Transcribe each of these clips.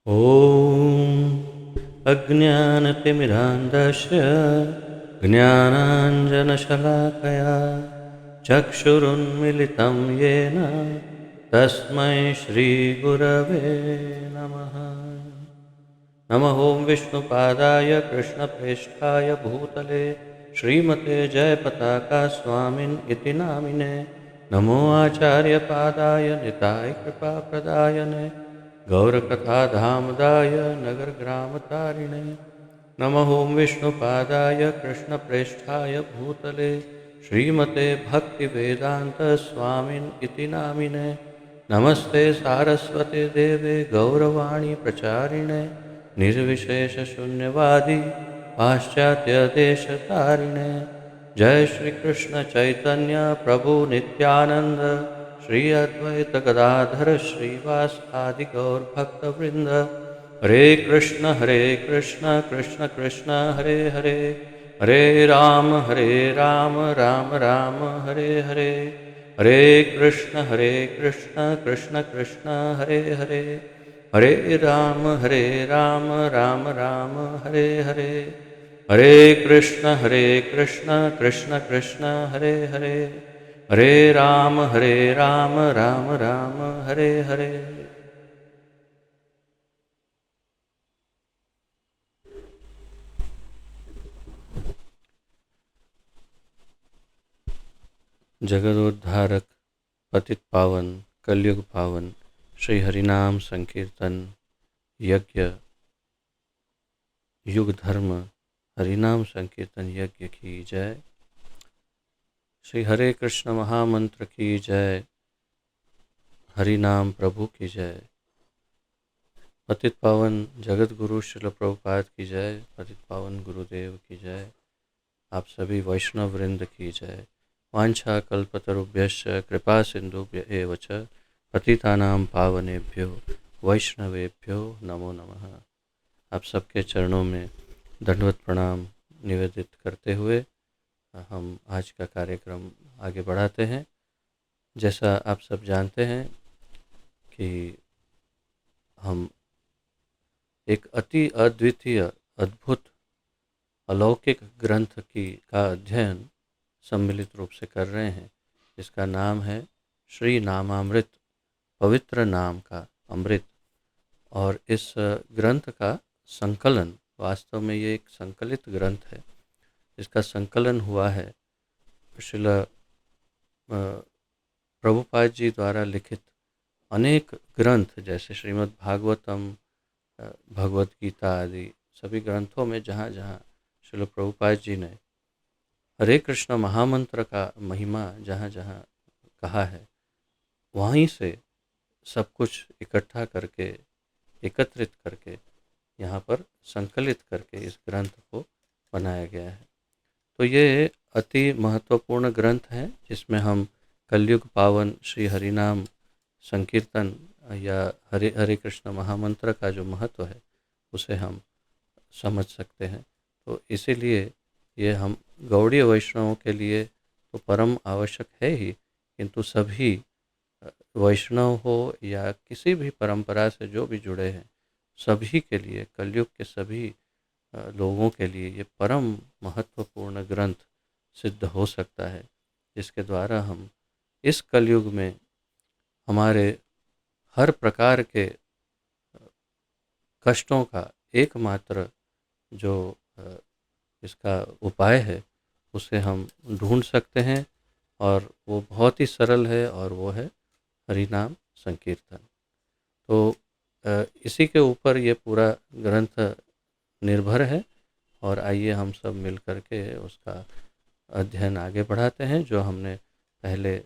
ॐ अज्ञानतिमिरान्धस्य ज्ञानाञ्जनशलाकया चक्षुरुन्मिलितं येन तस्मै श्रीगुरवे नमः। नमः ॐ विष्णुपादाय कृष्णप्रेष्ठाय भूतले श्रीमते जयपताका स्वामिन् इति नामिने। नमो आचार्यपादाय निताय कृपाप्रदायने गौरकथाधामदाय नगरग्रामतारिणे। नमः ॐ विष्णुपादाय कृष्णप्रेष्ठाय भूतले श्रीमते भक्तिवेदान्तस्वामिन् इति नामिने। नमस्ते सारस्वते देवे गौरवाणी प्रचारिणे निर्विशेषशून्यवादी पाश्चात्यदेशतारिणे। जय श्री कृष्ण चैतन्य प्रभु नित्यानंद श्री अद्वैत गदाधर श्रीवासादि गौर भक्तवृंद। हरे कृष्ण कृष्ण कृष्ण हरे हरे, हरे राम राम राम हरे हरे। हरे कृष्ण कृष्ण कृष्ण हरे हरे, हरे राम राम राम हरे हरे। हरे कृष्ण कृष्ण कृष्ण हरे हरे, हरे राम राम राम हरे हरे। जगदोद्धारक पतित पावन कलयुग पावन श्री हरिनाम संकीर्तन यज्ञ युग धर्म हरिनाम संकीर्तन यज्ञ की जय। श्री हरे कृष्ण महामंत्र की जय। हरिनाम प्रभु की जय। पतित पावन जगत गुरु श्रील प्रभुपाद की जय। पतित पावन गुरुदेव की जय। आप सभी वैष्णव वृंद की जय। वांछा कल्पतरुभ्यश्च कृपा सिंधुभ्य एव च पतितानां पावनेभ्यो वैष्णवेभ्यो नमो नमः। आप सबके चरणों में दंडवत प्रणाम निवेदित करते हुए हम आज का कार्यक्रम आगे बढ़ाते हैं। जैसा आप सब जानते हैं कि हम एक अति अद्वितीय अद्भुत अलौकिक ग्रंथ का अध्ययन सम्मिलित रूप से कर रहे हैं, जिसका नाम है श्री नामामृत, पवित्र नाम का अमृत। और इस ग्रंथ का संकलन, वास्तव में ये एक संकलित ग्रंथ है। इसका संकलन हुआ है श्रील प्रभुपाद जी द्वारा लिखित अनेक ग्रंथ जैसे श्रीमद् भागवतम, भगवत गीता आदि सभी ग्रंथों में जहाँ जहाँ श्रील प्रभुपाद जी ने हरे कृष्ण महामंत्र का महिमा जहाँ जहाँ कहा है, वहीं से सब कुछ इकट्ठा करके, एकत्रित करके यहाँ पर संकलित करके इस ग्रंथ को बनाया गया है। तो ये अति महत्वपूर्ण ग्रंथ है, जिसमें हम कलयुग पावन श्री हरिनाम संकीर्तन या हरे हरे कृष्ण महामंत्र का जो महत्व है उसे हम समझ सकते हैं। तो इसीलिए ये हम गौड़ीय वैष्णवों के लिए तो परम आवश्यक है ही, किंतु सभी वैष्णव हो या किसी भी परंपरा से जो भी जुड़े हैं, सभी के लिए, कलयुग के सभी लोगों के लिए ये परम महत्वपूर्ण ग्रंथ सिद्ध हो सकता है, जिसके द्वारा हम इस कलयुग में हमारे हर प्रकार के कष्टों का एकमात्र जो इसका उपाय है उसे हम ढूंढ सकते हैं, और वो बहुत ही सरल है, और वो है हरिनाम संकीर्तन। तो इसी के ऊपर ये पूरा ग्रंथ निर्भर है, और आइए हम सब मिल कर के उसका अध्ययन आगे बढ़ाते हैं। जो हमने पहले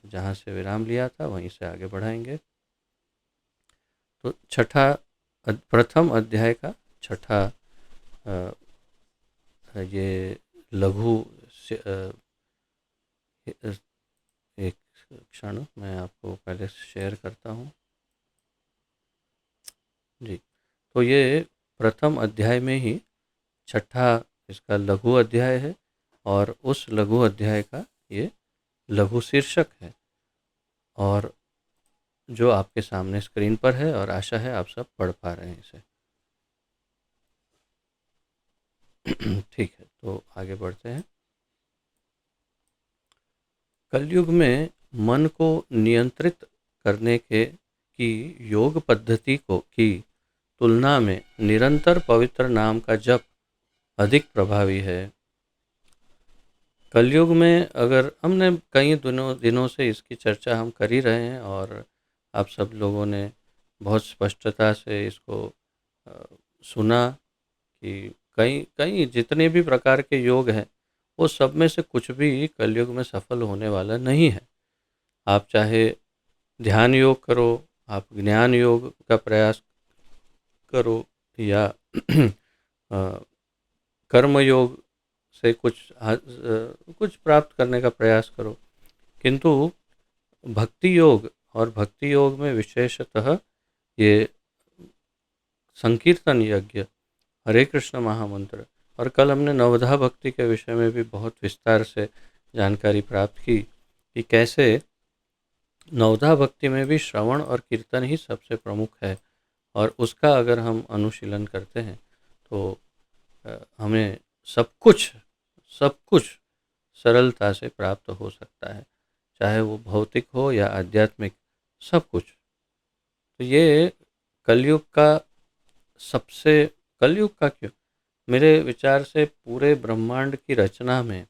जहाँ से विराम लिया था वहीं से आगे बढ़ाएंगे। तो प्रथम अध्याय का छठा ये लघु एक क्षण मैं आपको पहले शेयर करता हूँ जी। तो ये प्रथम अध्याय में ही छठा इसका लघु अध्याय है, और उस लघु अध्याय का ये लघु शीर्षक है। और जो आपके सामने स्क्रीन पर है, और आशा है आप सब पढ़ पा रहे हैं इसे। ठीक है, तो आगे बढ़ते हैं। कलयुग में मन को नियंत्रित करने के की योग पद्धति को की तुलना में निरंतर पवित्र नाम का जप अधिक प्रभावी है। कलयुग में, अगर हमने कई दिनों से इसकी चर्चा हम कर ही रहे हैं, और आप सब लोगों ने बहुत स्पष्टता से इसको अ, सुना कि कई कई जितने भी प्रकार के योग हैं, वो सब में से कुछ भी कलयुग में सफल होने वाला नहीं है। आप चाहे ध्यान योग करो, आप ज्ञान योग का प्रयास करो, या कर्म योग से कुछ प्राप्त करने का प्रयास करो, किंतु भक्ति योग, और भक्ति योग में विशेषतः ये संकीर्तन यज्ञ, हरे कृष्ण महामंत्र, और कल हमने नवधा भक्ति के विषय में भी बहुत विस्तार से जानकारी प्राप्त की कि कैसे नवधा भक्ति में भी श्रवण और कीर्तन ही सबसे प्रमुख है, और उसका अगर हम अनुशीलन करते हैं तो हमें सब कुछ सरलता से प्राप्त हो सकता है, चाहे वो भौतिक हो या आध्यात्मिक, सब कुछ। तो ये कलयुग का सबसे कलयुग का क्यों, मेरे विचार से पूरे ब्रह्मांड की रचना में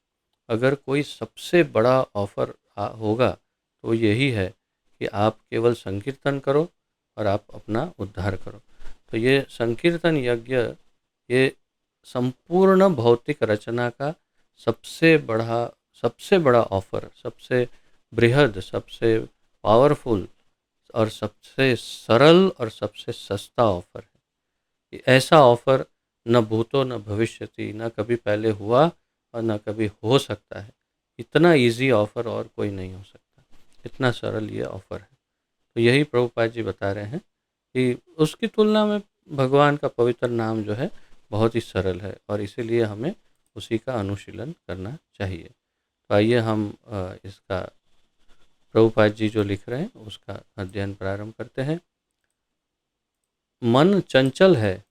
अगर कोई सबसे बड़ा ऑफर होगा तो यही है कि आप केवल संकीर्तन करो और आप अपना उद्धार करो। तो ये संकीर्तन यज्ञ, ये संपूर्ण भौतिक रचना का सबसे बड़ा ऑफर, सबसे बृहद, सबसे पावरफुल, और सबसे सरल और सबसे सस्ता ऑफर है। ऐसा ऑफर न भूतो न भविष्यति, न कभी पहले हुआ और न कभी हो सकता है। इतना इजी ऑफर और कोई नहीं हो सकता, इतना सरल ये ऑफर है। तो यही प्रभुपाद जी बता रहे हैं कि उसकी तुलना में भगवान का पवित्र नाम जो है बहुत ही सरल है, और इसीलिए हमें उसी का अनुशीलन करना चाहिए। तो आइए हम इसका प्रभुपाद जी जो लिख रहे हैं उसका अध्ययन प्रारंभ करते हैं। मन चंचल है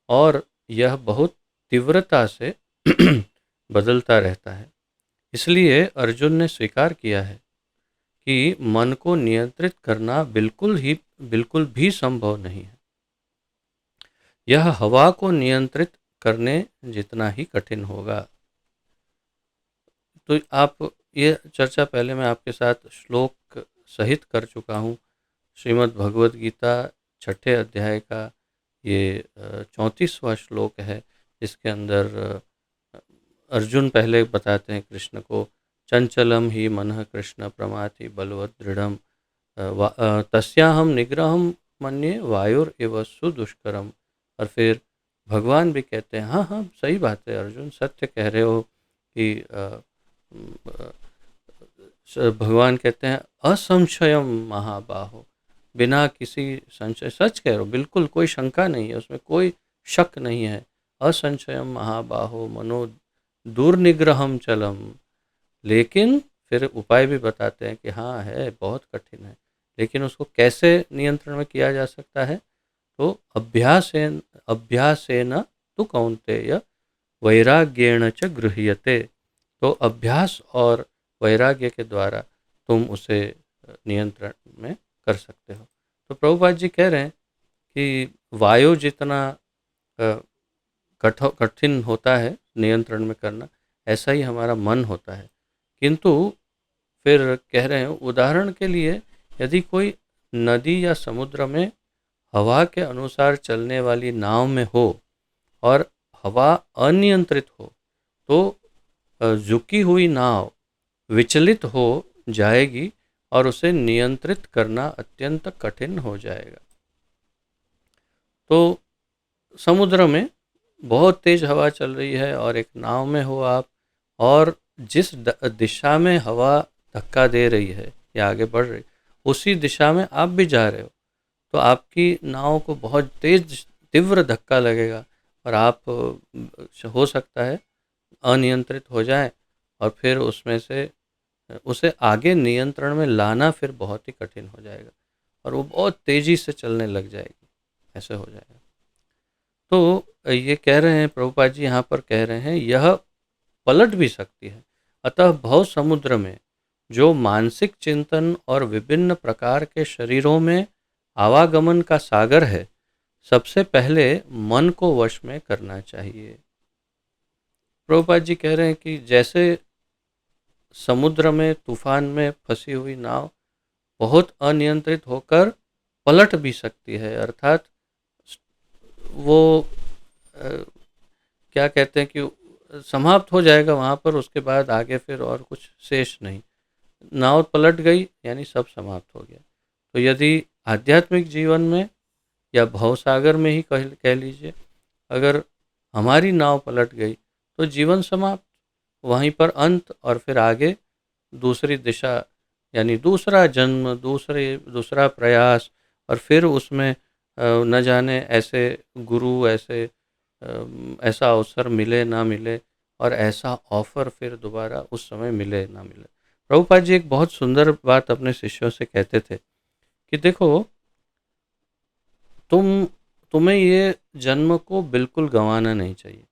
और यह बहुत तीव्रता से बदलता रहता है। इसलिए अर्जुन ने स्वीकार किया है कि मन को नियंत्रित करना बिल्कुल भी संभव नहीं है। यह हवा को नियंत्रित करने जितना ही कठिन होगा। तो आप, ये चर्चा पहले मैं आपके साथ श्लोक सहित कर चुका हूँ। श्रीमद् भगवद गीता 6ठे अध्याय का ये 34वां श्लोक है, जिसके अंदर अर्जुन पहले बताते हैं कृष्ण को, चंचलम ही मनः कृष्ण प्रमाथि बलवत् दृढ़म तस्याहम निग्रहम मन्ये वायुर एव सुदुष्करम। और फिर भगवान भी कहते हैं, हाँ हाँ सही बात है अर्जुन, सत्य कह रहे हो कि भगवान कहते हैं असंशयम महाबाहो, बिना किसी संशय, सच कह रहे हो, बिल्कुल कोई शंका नहीं है, उसमें कोई शक नहीं है। असंशयम महाबाहो मनो दुर्निग्रहम चलम। लेकिन फिर उपाय भी बताते हैं कि हाँ है, बहुत कठिन है, लेकिन उसको कैसे नियंत्रण में किया जा सकता है। तो अभ्यासेन तु कौन्तेय वैराग्येण च गृह्यते। तो अभ्यास और वैराग्य के द्वारा तुम उसे नियंत्रण में कर सकते हो। तो प्रभुपाद जी कह रहे हैं कि वायु जितना कठिन होता है नियंत्रण में करना, ऐसा ही हमारा मन होता है। किंतु फिर कह रहे हैं, उदाहरण के लिए यदि कोई नदी या समुद्र में हवा के अनुसार चलने वाली नाव में हो और हवा अनियंत्रित हो, तो झुकी हुई नाव विचलित हो जाएगी और उसे नियंत्रित करना अत्यंत कठिन हो जाएगा। तो समुद्र में बहुत तेज हवा चल रही है और एक नाव में हो आप, और जिस दिशा में हवा धक्का दे रही है या आगे बढ़ रही, उसी दिशा में आप भी जा रहे हो, तो आपकी नाव को बहुत तेज तीव्र धक्का लगेगा और आप हो सकता है अनियंत्रित हो जाए, और फिर उसमें से उसे आगे नियंत्रण में लाना फिर बहुत ही कठिन हो जाएगा। और वो बहुत तेज़ी से चलने लग जाएगी, ऐसे हो जाएगा। तो ये कह रहे हैं प्रभुपाद जी, यहाँ पर कह रहे हैं यह पलट भी सकती है। अतः भव समुद्र में जो मानसिक चिंतन और विभिन्न प्रकार के शरीरों में आवागमन का सागर है, सबसे पहले मन को वश में करना चाहिए। प्रभुपाद जी कह रहे हैं कि जैसे समुद्र में तूफान में फंसी हुई नाव बहुत अनियंत्रित होकर पलट भी सकती है, अर्थात वो क्या कहते हैं कि समाप्त हो जाएगा वहाँ पर, उसके बाद आगे फिर और कुछ शेष नहीं, नाव पलट गई यानी सब समाप्त हो गया। तो यदि आध्यात्मिक जीवन में या भवसागर में ही कह लीजिए, अगर हमारी नाव पलट गई तो जीवन समाप्त, वहीं पर अंत, और फिर आगे दूसरी दिशा यानी दूसरा जन्म, दूसरा प्रयास, और फिर उसमें न जाने ऐसे गुरु, ऐसा अवसर मिले ना मिले, और ऐसा ऑफर फिर दोबारा उस समय मिले ना मिले। प्रभुपाद जी एक बहुत सुंदर बात अपने शिष्यों से कहते थे कि देखो, तुम्हें ये जन्म को बिल्कुल गंवाना नहीं चाहिए।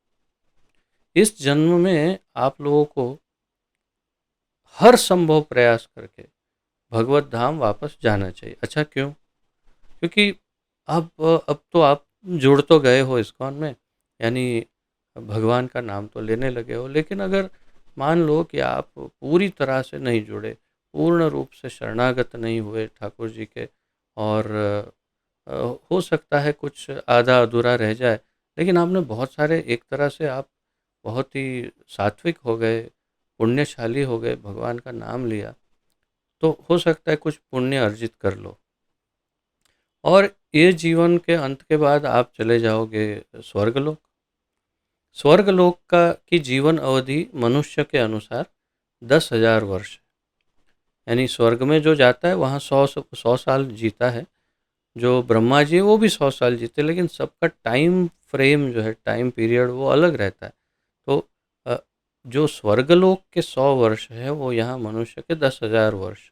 इस जन्म में आप लोगों को हर संभव प्रयास करके भगवत धाम वापस जाना चाहिए। अच्छा क्यों? क्योंकि अब तो आप जुड़ तो गए हो इस्कॉन में, यानी भगवान का नाम तो लेने लगे हो, लेकिन अगर मान लो कि आप पूरी तरह से नहीं जुड़े, पूर्ण रूप से शरणागत नहीं हुए ठाकुर जी के, और हो सकता है कुछ आधा अधूरा रह जाए, लेकिन आपने बहुत सारे, एक तरह से आप बहुत ही सात्विक हो गए, पुण्यशाली हो गए, भगवान का नाम लिया, तो हो सकता है कुछ पुण्य अर्जित कर लो, और ये जीवन के अंत के बाद आप चले जाओगे स्वर्गलोक। स्वर्गलोक की जीवन अवधि मनुष्य के अनुसार 10,000 वर्ष है। यानी स्वर्ग में जो जाता है वहाँ 100 साल जीता है, जो ब्रह्मा जी है वो भी 100 साल जीते, लेकिन सबका टाइम फ्रेम जो है, टाइम पीरियड वो अलग रहता है। तो अ, जो स्वर्गलोक के 100 वर्ष है वो यहाँ मनुष्य के 10,000 वर्ष।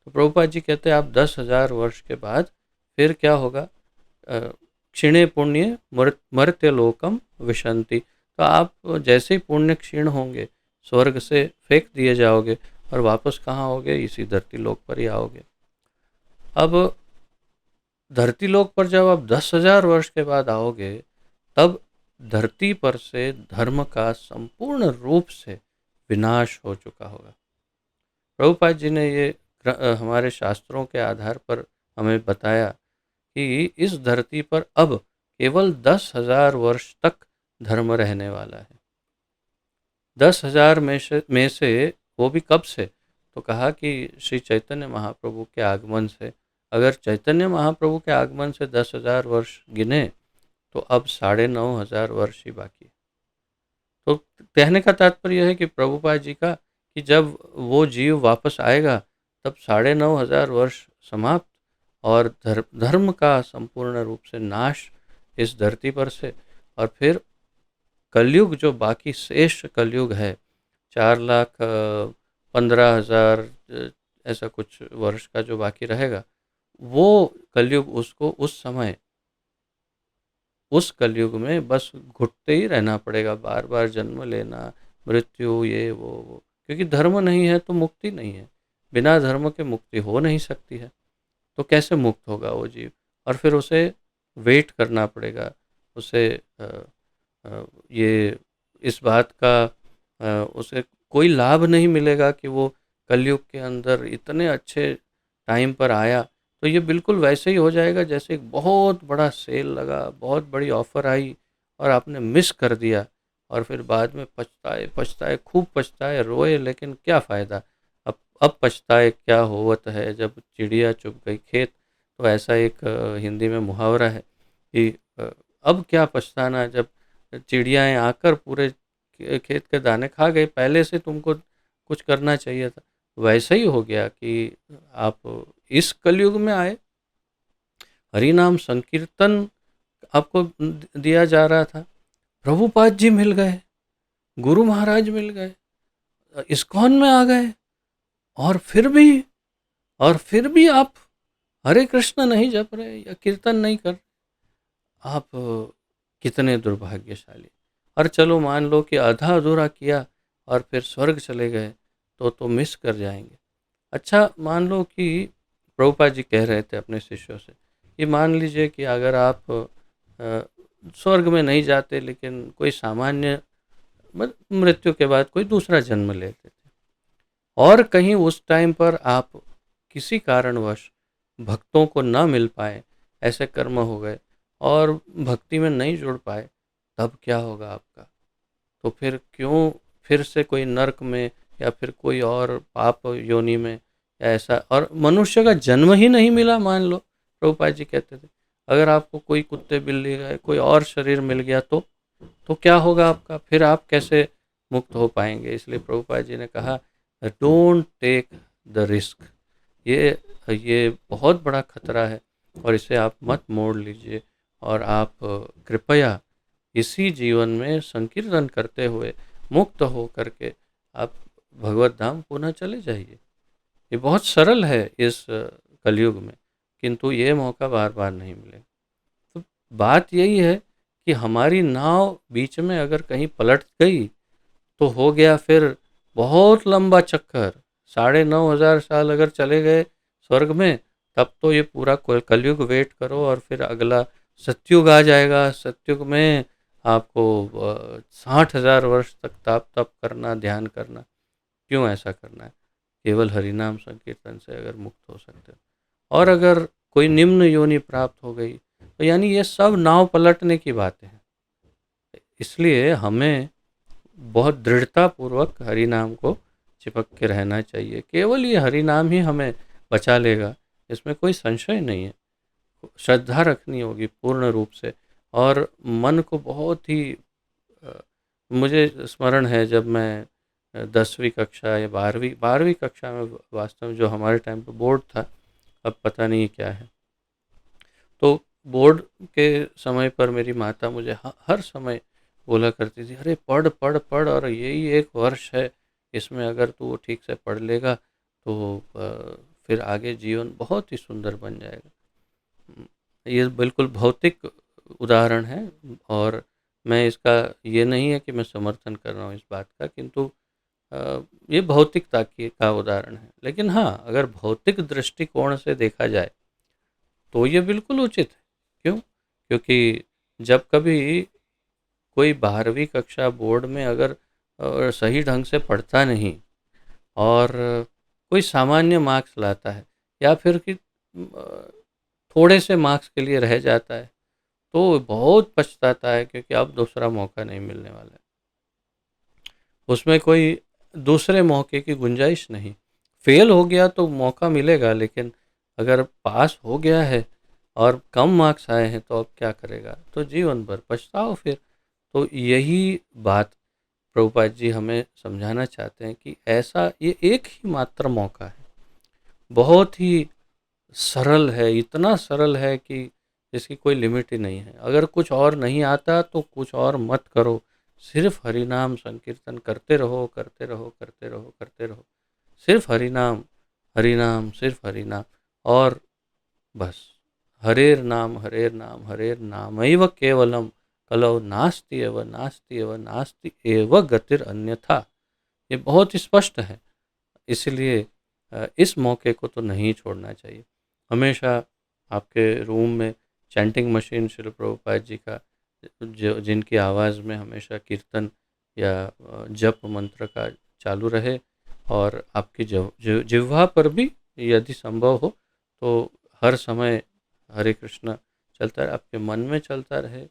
तो प्रभुपाद जी कहते हैं आप 10,000 वर्ष के बाद फिर क्या होगा, क्षीणे पुण्य मर्त्य लोकम विशंति। तो आप जैसे ही पुण्य क्षीण होंगे, स्वर्ग से फेंक दिए जाओगे, और वापस कहाँ आओगे, इसी धरती लोक पर ही आओगे। अब धरती लोक पर जब आप 10,000 वर्ष के बाद आओगे, तब धरती पर से धर्म का संपूर्ण रूप से विनाश हो चुका होगा। प्रभुपाद जी ने ये हमारे शास्त्रों के आधार पर हमें बताया कि इस धरती पर अब केवल 10,000 वर्ष तक धर्म रहने वाला है। 10,000 में से वो भी कब से? तो कहा कि श्री चैतन्य महाप्रभु के आगमन से। अगर चैतन्य महाप्रभु के आगमन से 10,000 वर्ष गिने तो अब 9,500 वर्ष ही बाकी। तो कहने का तात्पर्य है कि प्रभुपाद जी का कि जब वो जीव वापस आएगा तब 9,500 वर्ष समाप्त, और धर्म का संपूर्ण रूप से नाश इस धरती पर से, और फिर कलयुग जो बाकी शेष कलयुग है, 4,15,000 ऐसा कुछ वर्ष का जो बाकी रहेगा, वो कलयुग, उसको उस समय उस कलयुग में बस घुटते ही रहना पड़ेगा, बार बार जन्म लेना, मृत्यु, ये वो, क्योंकि धर्म नहीं है तो मुक्ति नहीं है, बिना धर्म के मुक्ति हो नहीं सकती है। तो कैसे मुक्त होगा वो जीव? और फिर उसे वेट करना पड़ेगा, उसे ये इस बात का उसे कोई लाभ नहीं मिलेगा कि वो कलयुग के अंदर इतने अच्छे टाइम पर आया। तो ये बिल्कुल वैसे ही हो जाएगा जैसे एक बहुत बड़ा सेल लगा, बहुत बड़ी ऑफ़र आई और आपने मिस कर दिया, और फिर बाद में पछताए पछताए, खूब पछताए, रोए, लेकिन क्या फ़ायदा। अब पछताए क्या होवत है, जब चिड़िया चुग गई खेत। तो ऐसा एक हिंदी में मुहावरा है कि अब क्या पछताना, जब चिड़ियाएँ आकर पूरे खेत के दाने खा गए, पहले से तुमको कुछ करना चाहिए था। वैसे ही हो गया कि आप इस कलयुग में आए, हरि नाम संकीर्तन आपको दिया जा रहा था, प्रभुपाद जी मिल गए, गुरु महाराज मिल गए, इस्कॉन में आ गए, और फिर भी आप हरे कृष्ण नहीं जप रहे या कीर्तन नहीं कर, आप कितने दुर्भाग्यशाली। और चलो मान लो कि आधा अधूरा किया और फिर स्वर्ग चले गए, तो मिस कर जाएंगे। अच्छा, मान लो कि प्रभुपाद जी कह रहे थे अपने शिष्यों से, ये मान लीजिए कि अगर आप स्वर्ग में नहीं जाते लेकिन कोई सामान्य मृत्यु के बाद कोई दूसरा जन्म लेते थे, और कहीं उस टाइम पर आप किसी कारणवश भक्तों को न मिल पाए, ऐसे कर्म हो गए और भक्ति में नहीं जुड़ पाए, तब क्या होगा आपका? तो फिर क्यों फिर से कोई नर्क में या फिर कोई और पाप योनि में या ऐसा, और मनुष्य का जन्म ही नहीं मिला मान लो, प्रभुपाद जी कहते थे अगर आपको कोई कुत्ते बिल्ली का कोई और शरीर मिल गया तो क्या होगा आपका? फिर आप कैसे मुक्त हो पाएंगे? इसलिए प्रभुपाद जी ने कहा, डोंट टेक द रिस्क। ये ये बहुत बड़ा खतरा है और इसे आप मत मोड़ लीजिए, और आप कृपया इसी जीवन में संकीर्तन करते हुए मुक्त हो करके आप भगवत धाम पुनः चले जाइए। ये बहुत सरल है इस कलयुग में, किंतु ये मौका बार बार नहीं मिलेगा। तो बात यही है कि हमारी नाव बीच में अगर कहीं पलट गई तो हो गया फिर बहुत लंबा चक्कर। 9,500 साल अगर चले गए स्वर्ग में, तब तो ये पूरा कलयुग वेट करो और फिर अगला सतयुग आ जाएगा। सतयुग में आपको 60,000 वर्ष तक ताप तप करना, ध्यान करना। क्यों ऐसा करना है? केवल हरिनाम संकीर्तन से अगर मुक्त हो सकते हो। और अगर कोई निम्न योनि प्राप्त हो गई तो यानी ये सब नाव पलटने की बातें हैं। इसलिए हमें बहुत दृढ़ता पूर्वक हरि नाम को चिपक के रहना चाहिए। केवल ये हरि नाम ही हमें बचा लेगा, इसमें कोई संशय नहीं है। श्रद्धा रखनी होगी पूर्ण रूप से, और मन को बहुत ही अ, मुझे स्मरण है जब मैं 10वीं कक्षा या 12वीं कक्षा में, वास्तव में जो हमारे टाइम पे बोर्ड था, अब पता नहीं क्या है, तो बोर्ड के समय पर मेरी माता मुझे हर समय बोला करती थी, अरे पढ़ पढ़ पढ़, और यही एक वर्ष है, इसमें अगर तू ठीक से पढ़ लेगा तो फिर आगे जीवन बहुत ही सुंदर बन जाएगा। ये बिल्कुल भौतिक उदाहरण है, और मैं इसका ये नहीं है कि मैं समर्थन कर रहा हूँ इस बात का, किंतु ये भौतिकता की का उदाहरण है। लेकिन हाँ, अगर भौतिक दृष्टिकोण से देखा जाए तो ये बिल्कुल उचित है। क्यों? क्योंकि जब कभी कोई 12वीं कक्षा बोर्ड में अगर सही ढंग से पढ़ता नहीं और कोई सामान्य मार्क्स लाता है, या फिर कि थोड़े से मार्क्स के लिए रह जाता है, तो बहुत पछताता है, क्योंकि अब दूसरा मौका नहीं मिलने वाला है। उसमें कोई दूसरे मौके की गुंजाइश नहीं। फेल हो गया तो मौका मिलेगा, लेकिन अगर पास हो गया है और कम मार्क्स आए हैं तो अब क्या करेगा? तो जीवन भर पछताओ फिर। तो यही बात प्रभुपाद जी हमें समझाना चाहते हैं कि ऐसा ये एक ही मात्र मौका है, बहुत ही सरल है, इतना सरल है कि इसकी कोई लिमिट ही नहीं है। अगर कुछ और नहीं आता तो कुछ और मत करो, सिर्फ हरिनाम संकीर्तन करते रहो, करते रहो, करते रहो, करते रहो। सिर्फ हरिनाम, हरिनाम, सिर्फ हरिनाम, और बस हरेर नाम, हरेर नाम, हरेर नामैव केवलम, कलौ नास्ति एव नास्ति एव नास्ति एव गतिर अन्यथा। ये बहुत स्पष्ट है। इसलिए इस मौके को तो नहीं छोड़ना चाहिए। हमेशा आपके रूम में चैंटिंग मशीन श्री प्रभुपाद जी का, जो जिनकी आवाज़ में हमेशा कीर्तन या जप मंत्र का चालू रहे, और आपकी जिह्वा पर भी यदि संभव हो तो हर समय हरे कृष्ण चलता रहे, आपके मन में चलता रहे,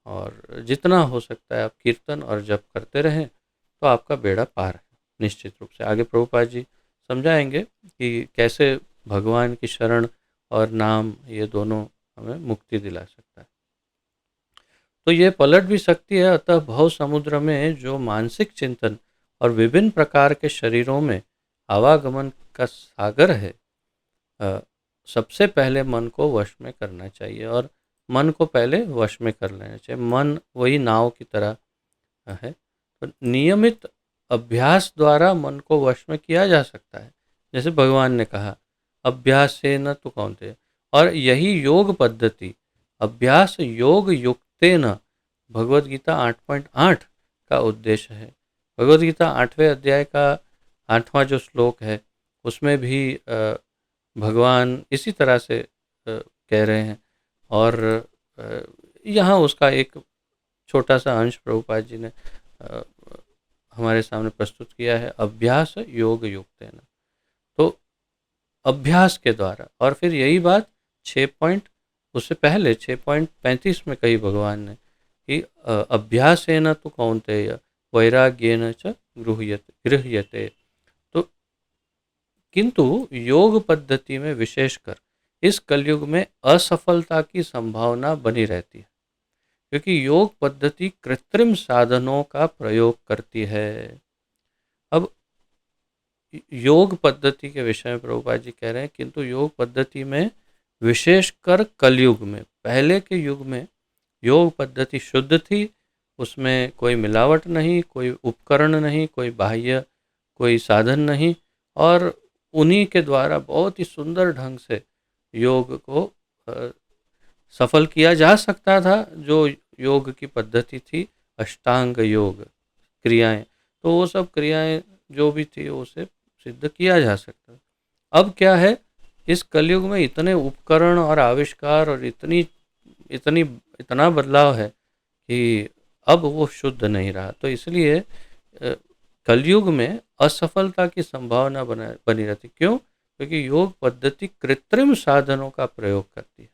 और जितना हो सकता है आप कीर्तन और जप करते रहें, तो आपका बेड़ा पार है निश्चित रूप से। आगे प्रभुपाद जी समझाएंगे कि कैसे भगवान की शरण और नाम, ये दोनों हमें मुक्ति दिला सकता है। तो ये पलट भी सकती है। अतः भव समुद्र में जो मानसिक चिंतन और विभिन्न प्रकार के शरीरों में आवागमन का सागर है, सबसे पहले मन को वश में करना चाहिए, और मन को पहले वश में कर लेना चाहिए। मन वही नाव की तरह है, तो नियमित अभ्यास द्वारा मन को वश में किया जा सकता है। जैसे भगवान ने कहा, अभ्यास से न तो कौन थे, और यही योग पद्धति अभ्यास योग युक्तेन भगवद गीता 8.8 का उद्देश्य है। भगवद गीता 8वें अध्याय का 8वां जो श्लोक है उसमें भी भगवान इसी तरह से कह रहे हैं, और अ, यहाँ उसका एक छोटा सा अंश प्रभुपाद जी ने अ, हमारे सामने प्रस्तुत किया है। अभ्यास योग युक्तेन, तो अभ्यास के द्वारा, और फिर यही बात 6 पॉइंट उससे पहले 6.35 में कही भगवान ने कि अभ्यासेन तो कौन्तेय वैराग्येन च गृह्यते। तो किंतु योग पद्धति में विशेषकर इस कलयुग में असफलता की संभावना बनी रहती है, क्योंकि योग पद्धति कृत्रिम साधनों का प्रयोग करती है। अब योग पद्धति के विषय में प्रभुपाद जी कह रहे हैं, किंतु योग पद्धति में विशेषकर कलयुग में, पहले के युग में योग पद्धति शुद्ध थी, उसमें कोई मिलावट नहीं, कोई उपकरण नहीं, कोई बाह्य कोई साधन नहीं, और उन्हीं के द्वारा बहुत ही सुंदर ढंग से योग को सफल किया जा सकता था। जो योग की पद्धति थी अष्टांग योग क्रियाएं, तो वो सब क्रियाएं जो भी थी उसे सिद्ध किया जा सकता है। अब क्या है, इस कलयुग में इतने उपकरण और आविष्कार और इतनी इतनी इतना बदलाव है कि अब वो शुद्ध नहीं रहा। तो इसलिए कलयुग में असफलता की संभावना बनी रहती। क्यों? क्योंकि योग पद्धति कृत्रिम साधनों का प्रयोग करती है।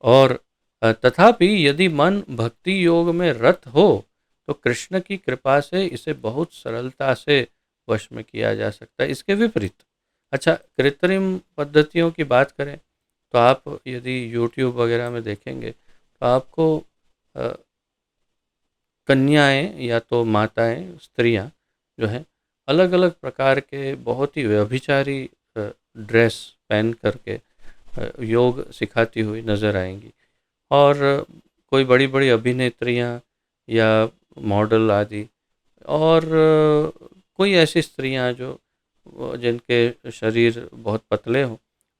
और तथापि यदि मन भक्ति योग में रत हो तो कृष्ण की कृपा से इसे बहुत सरलता से वश में किया जा सकता है। इसके विपरीत, अच्छा, कृत्रिम पद्धतियों की बात करें तो आप यदि YouTube वगैरह में देखेंगे तो आपको कन्याएं या तो माताएं, स्त्रियां जो हैं, अलग अलग प्रकार के बहुत ही व्यभिचारी ड्रेस पहन करके योग सिखाती हुई नजर आएंगी। और कोई बड़ी बड़ी अभिनेत्रियां या मॉडल आदि, और कोई ऐसी स्त्रियां जो जिनके शरीर बहुत पतले हों,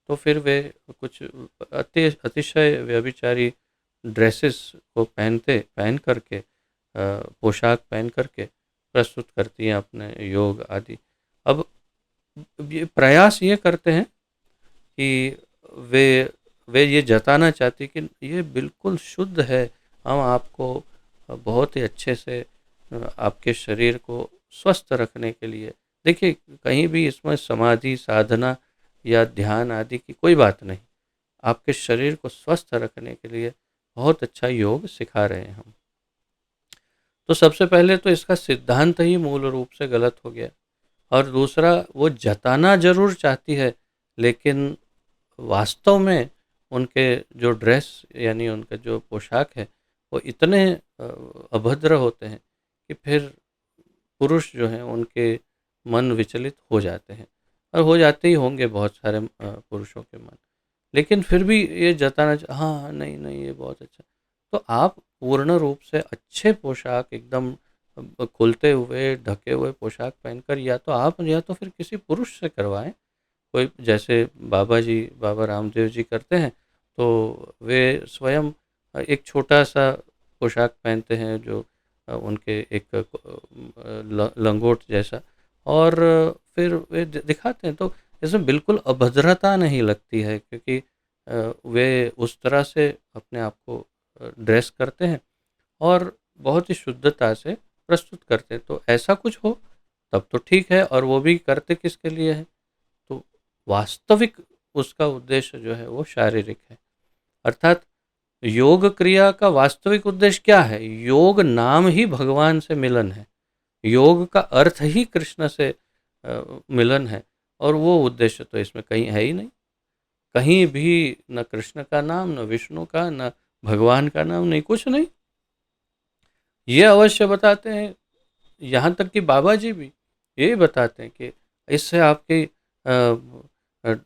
तो फिर वे कुछ अतिशय व्यभिचारी ड्रेसेस को पहन करके पोशाक पहन करके प्रस्तुत करती हैं अपने योग आदि। अब ये प्रयास ये करते हैं कि वे वे ये जताना चाहती कि ये बिल्कुल शुद्ध है, हम आपको बहुत ही अच्छे से आपके शरीर को स्वस्थ रखने के लिए, देखिए कहीं भी इसमें समाधि साधना या ध्यान आदि की कोई बात नहीं, आपके शरीर को स्वस्थ रखने के लिए बहुत अच्छा योग सिखा रहे हैं हम। तो सबसे पहले तो इसका सिद्धांत ही मूल रूप से गलत हो गया, और दूसरा वो जताना जरूर चाहती है, लेकिन वास्तव में उनके जो ड्रेस यानी उनका जो पोशाक है वो इतने अभद्र होते हैं कि फिर पुरुष जो हैं उनके मन विचलित हो जाते हैं, और हो जाते ही होंगे बहुत सारे पुरुषों के मन। लेकिन फिर भी ये जताना हाँ हाँ, नहीं नहीं ये बहुत अच्छा। तो आप पूर्ण रूप से अच्छे पोशाक एकदम खुलते हुए ढके हुए पोशाक पहनकर या तो आप या तो फिर किसी पुरुष से करवाएं, कोई जैसे बाबा रामदेव जी करते हैं, तो वे स्वयं एक छोटा सा पोशाक पहनते हैं जो उनके एक लंगोट जैसा, और फिर वे दिखाते हैं, तो इसमें बिल्कुल अभद्रता नहीं लगती है, क्योंकि वे उस तरह से अपने आप को ड्रेस करते हैं और बहुत ही शुद्धता से प्रस्तुत करते हैं। तो ऐसा कुछ हो तब तो ठीक है, और वो भी करते किसके लिए है, तो वास्तविक उसका उद्देश्य जो है वो शारीरिक है। अर्थात योग क्रिया का वास्तविक उद्देश्य क्या है? योग नाम ही भगवान से मिलन है, योग का अर्थ ही कृष्ण से मिलन है, और वो उद्देश्य तो इसमें कहीं है ही नहीं। कहीं भी न कृष्ण का नाम, न विष्णु का, न भगवान का नाम, नहीं, कुछ नहीं। ये अवश्य बताते हैं, यहाँ तक कि बाबा जी भी ये बताते हैं कि इससे आपके अ,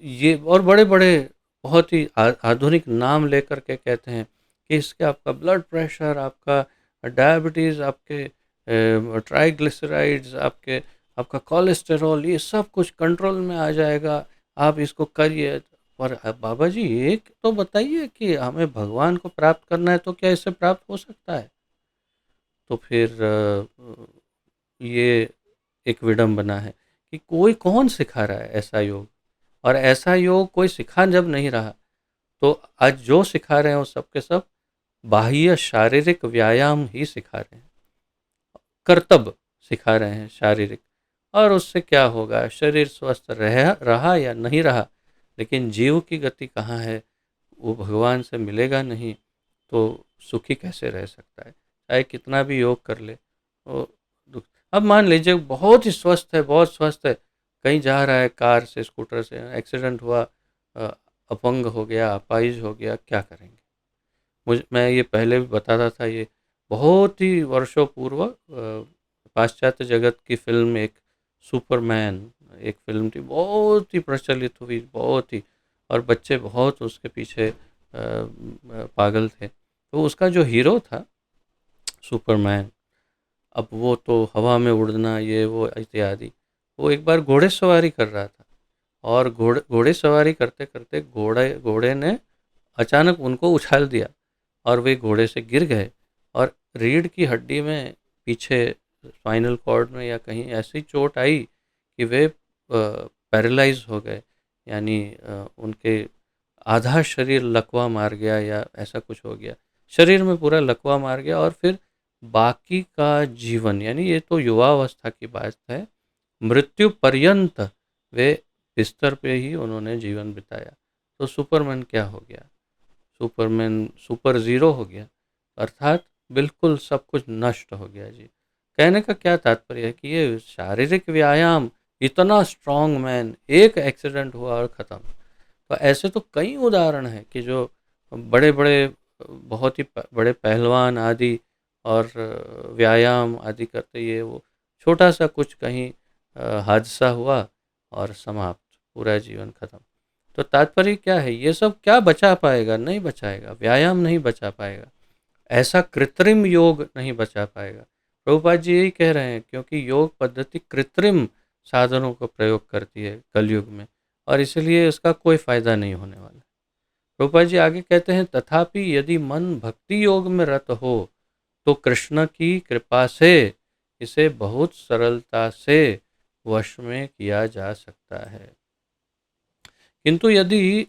ये और बड़े बड़े बहुत ही आधुनिक नाम लेकर के कहते हैं कि इसके आपका ब्लड प्रेशर, आपका डायबिटीज़, आपके ट्राइग्लिसराइड्स, आपका कोलेस्टेरॉल, ये सब कुछ कंट्रोल में आ जाएगा, आप इसको करिए। पर बाबा जी एक तो बताइए कि हमें भगवान को प्राप्त करना है तो क्या इससे प्राप्त हो सकता है? तो फिर ये एक विडंबना है कि कोई कौन सिखा रहा है ऐसा योग, और ऐसा योग कोई सिखा जब नहीं रहा, तो आज जो सिखा रहे हैं वो सब के सब बाह्य शारीरिक व्यायाम ही सिखा रहे हैं, कर्तव्य सिखा रहे हैं शारीरिक। और उससे क्या होगा, शरीर स्वस्थ रहा या नहीं रहा, लेकिन जीव की गति कहाँ है, वो भगवान से मिलेगा नहीं तो सुखी कैसे रह सकता है, चाहे कितना भी योग कर ले वो दुख। अब मान लीजिए बहुत ही स्वस्थ है, बहुत स्वस्थ है, कहीं जा रहा है कार से स्कूटर से, एक्सीडेंट हुआ, अ, अपंग हो गया, अपाहिज हो गया, क्या करेंगे? मैं ये पहले भी बताता था, ये बहुत ही वर्षों पूर्व पाश्चात्य जगत की फिल्म एक सुपरमैन, एक फिल्म थी, बहुत ही प्रचलित हुई, बहुत ही, और बच्चे बहुत उसके पीछे पागल थे। तो उसका जो हीरो था सुपरमैन, अब वो तो हवा में उड़ना ये वो इत्यादि, वो एक बार घोड़े सवारी कर रहा था, और घोड़े सवारी करते करते घोड़े घोड़े ने अचानक उनको उछाल दिया, और वे घोड़े से गिर गए, और रीढ़ की हड्डी में पीछे स्पाइनल कॉर्ड में या कहीं ऐसी चोट आई कि वे पैरालाइज हो गए, यानी उनके आधा शरीर लकवा मार गया या ऐसा कुछ हो गया, शरीर में पूरा लकवा मार गया, और फिर बाकी का जीवन, यानी ये तो युवावस्था की बात है, मृत्यु पर्यंत वे बिस्तर पे ही उन्होंने जीवन बिताया। तो सुपरमैन क्या हो गया, सुपरमैन सुपर ज़ीरो हो गया, अर्थात बिल्कुल सब कुछ नष्ट हो गया जी। कहने का क्या तात्पर्य है कि ये शारीरिक व्यायाम, इतना स्ट्रॉन्ग मैन, एक एक्सीडेंट हुआ और ख़त्म। तो ऐसे तो कई उदाहरण हैं कि जो बड़े बड़े, बहुत ही बड़े पहलवान आदि, और व्यायाम आदि करते, ये वो छोटा सा कुछ कहीं हादसा हुआ और समाप्त, पूरा जीवन खत्म। तो तात्पर्य क्या है, ये सब क्या बचा पाएगा, नहीं बचाएगा, व्यायाम नहीं बचा पाएगा, ऐसा कृत्रिम योग नहीं बचा पाएगा। प्रभुपाद जी यही कह रहे हैं, क्योंकि योग पद्धति कृत्रिम साधनों का प्रयोग करती है कलयुग में, और इसलिए इसका कोई फायदा नहीं होने वाला। प्रभुपाद जी आगे कहते हैं, तथापि यदि मन भक्ति योग में रत हो तो कृष्ण की कृपा से इसे बहुत सरलता से वश में किया जा सकता है। किंतु यदि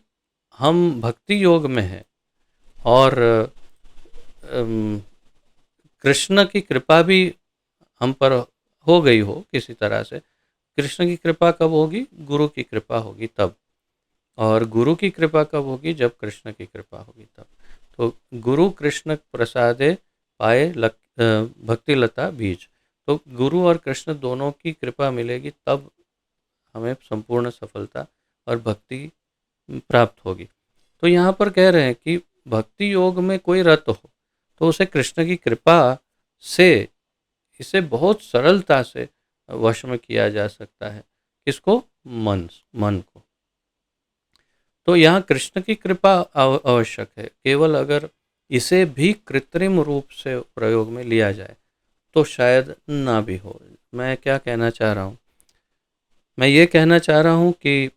हम भक्ति योग में हैं और कृष्ण की कृपा भी हम पर हो गई हो किसी तरह से, कृष्ण की कृपा कब होगी, गुरु की कृपा होगी तब, और गुरु की कृपा कब होगी, जब कृष्ण की कृपा होगी तब। तो गुरु कृष्ण प्रसादे पाए भक्ति लता बीज, तो गुरु और कृष्ण दोनों की कृपा मिलेगी तब हमें संपूर्ण सफलता और भक्ति प्राप्त होगी। तो यहाँ पर कह रहे हैं कि भक्ति योग में कोई रत हो तो उसे कृष्ण की कृपा से इसे बहुत सरलता से वश में किया जा सकता है। किसको? मन को। तो यहाँ कृष्ण की कृपा आवश्यक है। केवल अगर इसे भी कृत्रिम रूप से प्रयोग में लिया जाए तो शायद ना भी हो। मैं क्या कहना चाह रहा हूँ, मैं ये कहना चाह रहा हूँ कि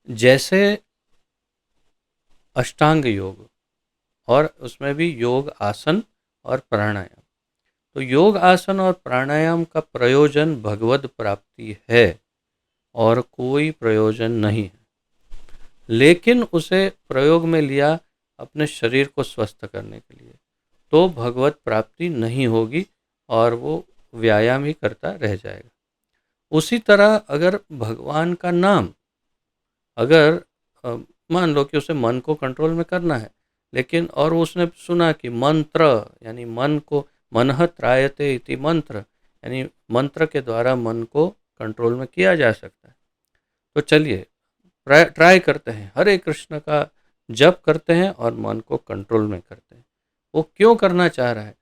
जैसे अष्टांग योग, और उसमें भी योग आसन और प्राणायाम, तो योग आसन और प्राणायाम का प्रयोजन भगवत प्राप्ति है और कोई प्रयोजन नहीं है, लेकिन उसे प्रयोग में लिया अपने शरीर को स्वस्थ करने के लिए, तो भगवत प्राप्ति नहीं होगी और वो व्यायाम ही करता रह जाएगा। उसी तरह अगर भगवान का नाम, अगर मान लो कि उसे मन को कंट्रोल में करना है, लेकिन और उसने सुना कि मंत्र, यानी मन को, मनः त्रायते इति मंत्र, यानी मंत्र के द्वारा मन को कंट्रोल में किया जा सकता है, तो चलिए ट्राई करते हैं, हरे कृष्ण का जप करते हैं और मन को कंट्रोल में करते हैं। वो क्यों करना चाह रहा है,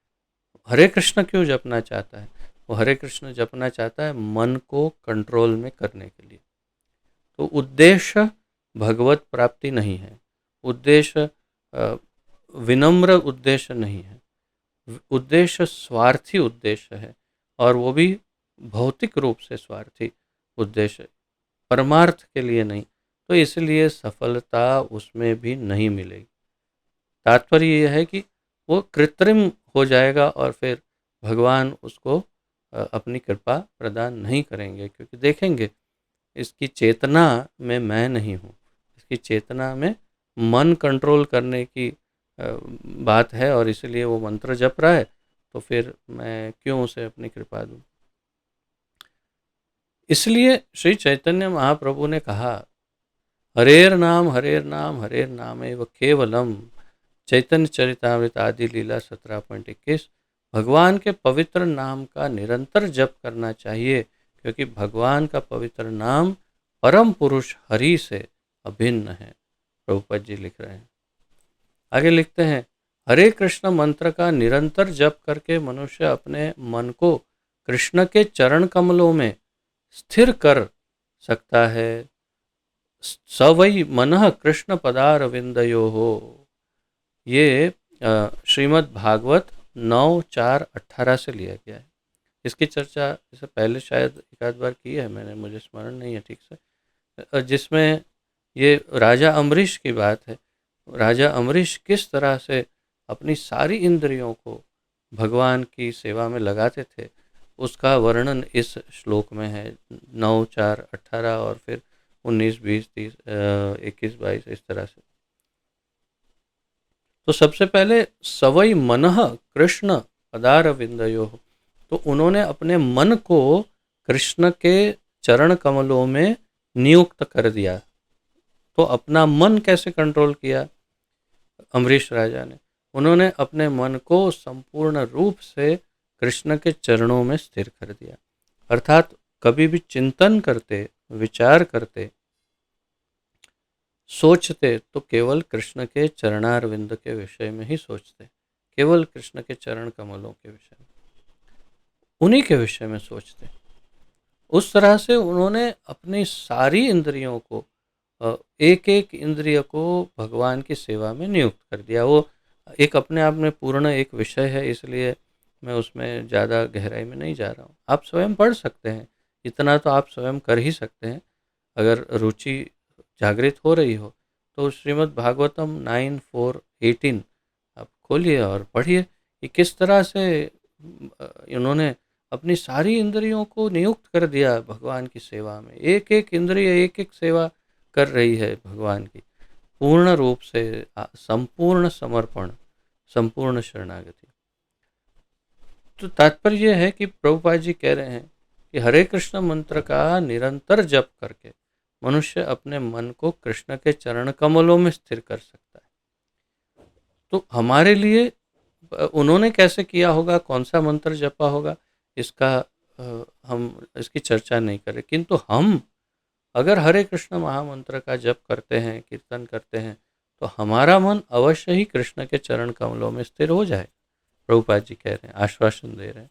हरे कृष्ण क्यों जपना चाहता है? वो हरे कृष्ण जपना चाहता है मन को कंट्रोल में करने के लिए। तो उद्देश्य भगवत प्राप्ति नहीं है, उद्देश्य विनम्र उद्देश्य नहीं है, उद्देश्य स्वार्थी उद्देश्य है, और वो भी भौतिक रूप से स्वार्थी उद्देश्य, परमार्थ के लिए नहीं, तो इसलिए सफलता उसमें भी नहीं मिलेगी। तात्पर्य यह है कि वो कृत्रिम हो जाएगा और फिर भगवान उसको अपनी कृपा प्रदान नहीं करेंगे, क्योंकि देखेंगे इसकी चेतना में मैं नहीं हूँ, इसकी चेतना में मन कंट्रोल करने की बात है, और इसलिए वो मंत्र जप रहा है, तो फिर मैं क्यों उसे अपनी कृपा दूँ। इसलिए श्री चैतन्य महाप्रभु ने कहा, हरेर नाम हरेर नाम एव केवलम, चैतन्य चरितामृत आदि लीला 17.21। भगवान के पवित्र नाम का निरंतर जप करना चाहिए, क्योंकि भगवान का पवित्र नाम परम पुरुष हरि से अभिन्न है। प्रभुपद जी लिख रहे हैं। आगे लिखते हैं, हरे कृष्ण मंत्र का निरंतर जप करके मनुष्य अपने मन को कृष्ण के चरण कमलों में स्थिर कर सकता है। स वै मनः कृष्ण पदारविंदयो हो। ये श्रीमद् भागवत 9:4-18 से लिया गया है। इसकी चर्चा इससे पहले शायद एक आध बार की है मैंने, मुझे स्मरण नहीं है ठीक से, जिसमें ये राजा अम्बरीश की बात है। राजा अम्बरीश किस तरह से अपनी सारी इंद्रियों को भगवान की सेवा में लगाते थे, उसका वर्णन इस श्लोक में है। 9:4-18 और फिर 19, 20, 30, 21, 22 इस तरह से। तो सबसे पहले सवई मनः कृष्ण पदारविंदयो, तो उन्होंने अपने मन को कृष्ण के चरण कमलों में नियुक्त कर दिया। तो अपना मन कैसे कंट्रोल किया अम्बरीश राजा ने? उन्होंने अपने मन को संपूर्ण रूप से कृष्ण के चरणों में स्थिर कर दिया। अर्थात कभी भी चिंतन करते, विचार करते, सोचते तो केवल कृष्ण के चरणारविंद के विषय में ही सोचते, केवल कृष्ण के चरण कमलों के विषय में, उन्हीं के विषय में सोचते। उस तरह से उन्होंने अपनी सारी इंद्रियों को, एक एक इंद्रिय को भगवान की सेवा में नियुक्त कर दिया। वो एक अपने आप में पूर्ण एक विषय है, इसलिए मैं उसमें ज़्यादा गहराई में नहीं जा रहा हूँ। आप स्वयं पढ़ सकते हैं, इतना तो आप स्वयं कर ही सकते हैं। अगर रुचि जागृत हो रही हो तो श्रीमद् भागवतम 9:4-18 आप खोलिए और पढ़िए कि किस तरह से इन्होंने अपनी सारी इंद्रियों को नियुक्त कर दिया भगवान की सेवा में। एक एक इंद्रिय एक एक सेवा कर रही है भगवान की, पूर्ण रूप से संपूर्ण समर्पण, संपूर्ण शरणागति। तो तात्पर्य यह है कि प्रभुपाद जी कह रहे हैं कि हरे कृष्ण मंत्र का निरंतर जप करके मनुष्य अपने मन को कृष्ण के चरण कमलों में स्थिर कर सकता है। तो हमारे लिए उन्होंने कैसे किया होगा, कौन सा मंत्र जपा होगा, इसका हम इसकी चर्चा नहीं करें, किंतु हम अगर हरे कृष्ण महामंत्र का जप करते हैं, कीर्तन करते हैं, तो हमारा मन अवश्य ही कृष्ण के चरण कमलों में स्थिर हो जाए। प्रभुपाद जी कह रहे हैं, आश्वासन दे रहे हैं।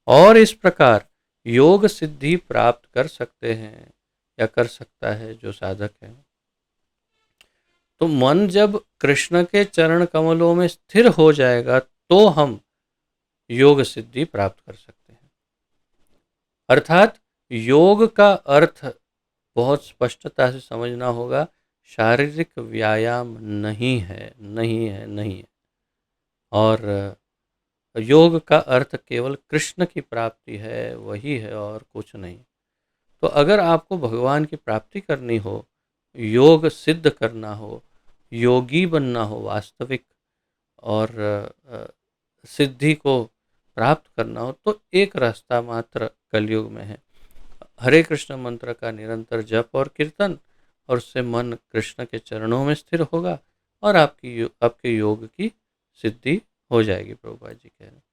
और इस प्रकार योग सिद्धि प्राप्त कर सकते हैं या कर सकता है जो साधक है। तो मन जब कृष्ण के चरण कमलों में स्थिर हो जाएगा तो हम योग सिद्धि प्राप्त कर सकते हैं। अर्थात योग का अर्थ बहुत स्पष्टता से समझना होगा, शारीरिक व्यायाम नहीं है, नहीं है, नहीं है। और योग का अर्थ केवल कृष्ण की प्राप्ति है, वही है और कुछ नहीं। तो अगर आपको भगवान की प्राप्ति करनी हो, योग सिद्ध करना हो, योगी बनना हो वास्तविक, और सिद्धि को प्राप्त करना हो, तो एक रास्ता मात्र कलयुग में है, हरे कृष्ण मंत्र का निरंतर जप और कीर्तन, और उससे मन कृष्ण के चरणों में स्थिर होगा और आपके योग की सिद्धि हो जाएगी। प्रभुपाद जी कह रहे हैं,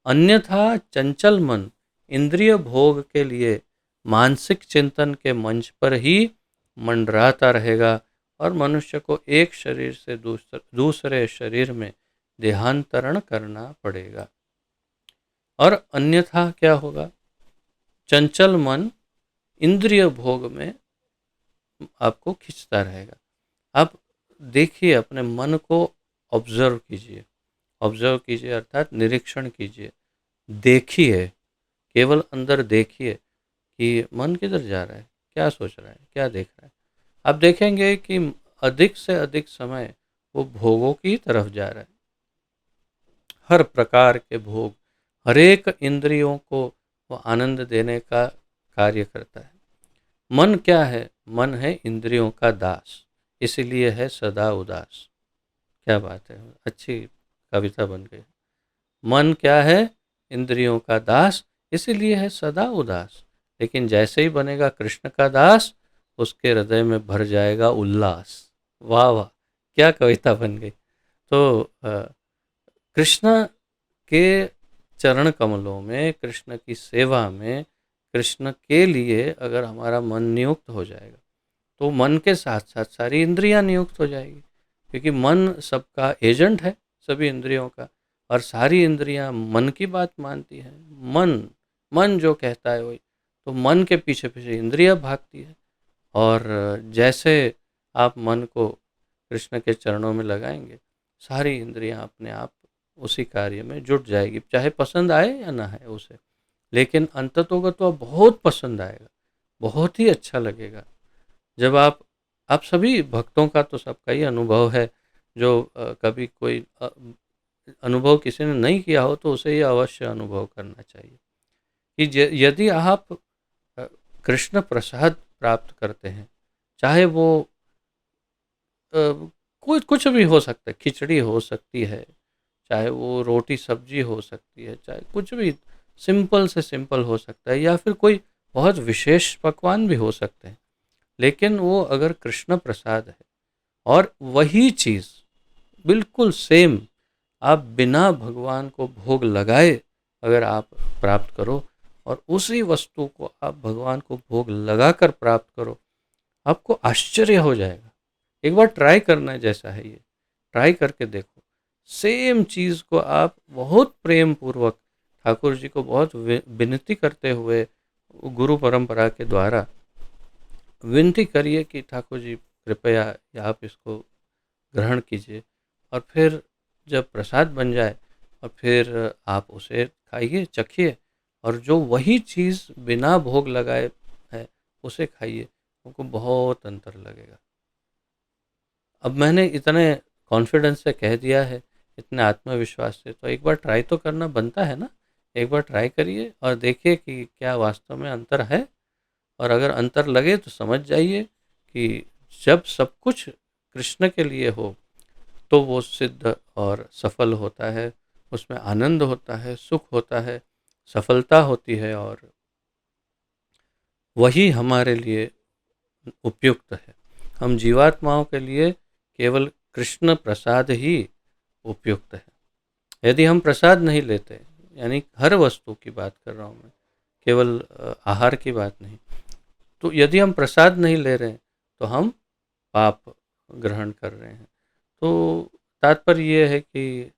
अन्यथा चंचल मन इंद्रिय भोग के लिए मानसिक चिंतन के मंच पर ही मंडराता रहेगा और मनुष्य को एक शरीर से दूसरे शरीर में देहांतरण करना पड़ेगा। और अन्यथा क्या होगा? चंचल मन इंद्रिय भोग में आपको खींचता रहेगा। आप देखिए, अपने मन को ऑब्जर्व कीजिए, ऑब्जर्व कीजिए अर्थात निरीक्षण कीजिए, देखिए, केवल अंदर देखिए कि मन किधर जा रहा है, क्या सोच रहा है, क्या देख रहा है। आप देखेंगे कि अधिक से अधिक समय वो भोगों की तरफ जा रहा है। हर प्रकार के भोग, हर एक इंद्रियों को वो आनंद देने का कार्य करता है। मन क्या है? मन है इंद्रियों का दास, इसीलिए है सदा उदास। क्या बात है, अच्छी कविता बन गई। मन क्या है? इंद्रियों का दास, इसीलिए है सदा उदास। लेकिन जैसे ही बनेगा कृष्ण का दास, उसके हृदय में भर जाएगा उल्लास। वाह वाह, क्या कविता बन गई। तो कृष्ण के चरण कमलों में, कृष्ण की सेवा में, कृष्ण के लिए अगर हमारा मन नियुक्त हो जाएगा, तो मन के साथ साथ सारी इंद्रियां नियुक्त हो जाएगी, क्योंकि मन सबका एजेंट है, सभी इंद्रियों का। और सारी इंद्रियां मन की बात मानती हैं। मन मन जो कहता है वही, तो मन के पीछे पीछे इंद्रियां भागती है। और जैसे आप मन को कृष्ण के चरणों में लगाएंगे, सारी इंद्रियां अपने आप उसी कार्य में जुट जाएगी, चाहे पसंद आए या ना आए उसे। लेकिन अंततोगत्वा बहुत पसंद आएगा, बहुत ही अच्छा लगेगा। जब आप सभी भक्तों का तो सबका ही अनुभव है, जो कभी कोई अनुभव किसी ने नहीं किया हो तो उसे ये अवश्य अनुभव करना चाहिए कि यदि आप अ, कृष्ण प्रसाद प्राप्त करते हैं, चाहे वो कोई कुछ भी हो सकता है, खिचड़ी हो सकती है, चाहे वो रोटी सब्जी हो सकती है, चाहे कुछ भी सिंपल से सिंपल हो सकता है, या फिर कोई बहुत विशेष पकवान भी हो सकते हैं। लेकिन वो अगर कृष्ण प्रसाद है, और वही चीज़ बिल्कुल सेम आप बिना भगवान को भोग लगाए अगर आप प्राप्त करो, और उसी वस्तु को आप भगवान को भोग लगाकर प्राप्त करो, आपको आश्चर्य हो जाएगा। एक बार ट्राई करना जैसा है ये, ट्राई करके देखो। सेम चीज़ को आप बहुत प्रेम पूर्वक ठाकुर जी को बहुत विनती करते हुए, गुरु परंपरा के द्वारा विनती करिए कि ठाकुर जी कृपया आप इसको ग्रहण कीजिए। और फिर जब प्रसाद बन जाए, और फिर आप उसे खाइए, चखिए, और जो वही चीज़ बिना भोग लगाए है उसे खाइए, आपको बहुत अंतर लगेगा। अब मैंने इतने कॉन्फिडेंस से कह दिया है, इतने आत्मविश्वास से, तो एक बार ट्राई तो करना बनता है ना। एक बार ट्राई करिए और देखिए कि क्या वास्तव में अंतर है। और अगर अंतर लगे तो समझ जाइए कि जब सब कुछ कृष्ण के लिए हो, तो वो सिद्ध और सफल होता है, उसमें आनंद होता है, सुख होता है, सफलता होती है, और वही हमारे लिए उपयुक्त है। हम जीवात्माओं के लिए केवल कृष्ण प्रसाद ही उपयुक्त है। यदि हम प्रसाद नहीं लेते, यानी हर वस्तु की बात कर रहा हूँ मैं, केवल आहार की बात नहीं, तो यदि हम प्रसाद नहीं ले रहे हैं तो हम पाप ग्रहण कर रहे हैं। तो तात्पर्य ये है कि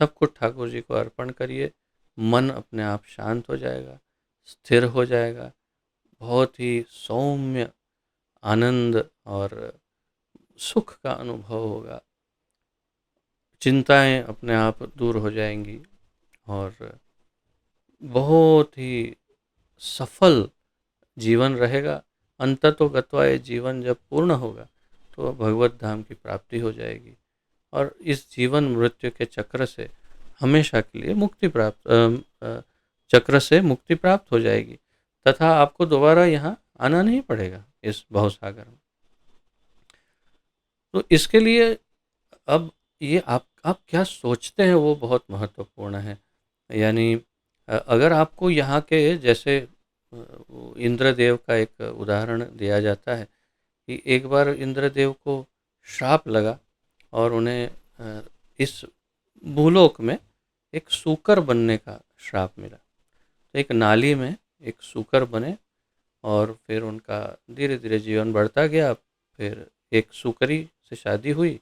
सब कुछ ठाकुर जी को अर्पण करिए, मन अपने आप शांत हो जाएगा, स्थिर हो जाएगा, बहुत ही सौम्य आनंद और सुख का अनुभव होगा, चिंताएं अपने आप दूर हो जाएंगी, और बहुत ही सफल जीवन रहेगा। अंततोगत्वा ये जीवन जब पूर्ण होगा, तो भगवत धाम की प्राप्ति हो जाएगी, और इस जीवन मृत्यु के चक्र से हमेशा के लिए मुक्ति प्राप्त चक्र से मुक्ति प्राप्त हो जाएगी, तथा आपको दोबारा यहाँ आना नहीं पड़ेगा इस भवसागर में। तो इसके लिए अब ये आप क्या सोचते हैं वो बहुत महत्वपूर्ण है। यानी अगर आपको यहाँ के जैसे इंद्रदेव का एक उदाहरण दिया जाता है कि एक बार इंद्रदेव को श्राप लगा, और उन्हें इस भूलोक में एक सूकर बनने का श्राप मिला। तो एक नाली में एक सूकर बने, और फिर उनका धीरे धीरे जीवन बढ़ता गया। फिर एक सूकरी से शादी हुई,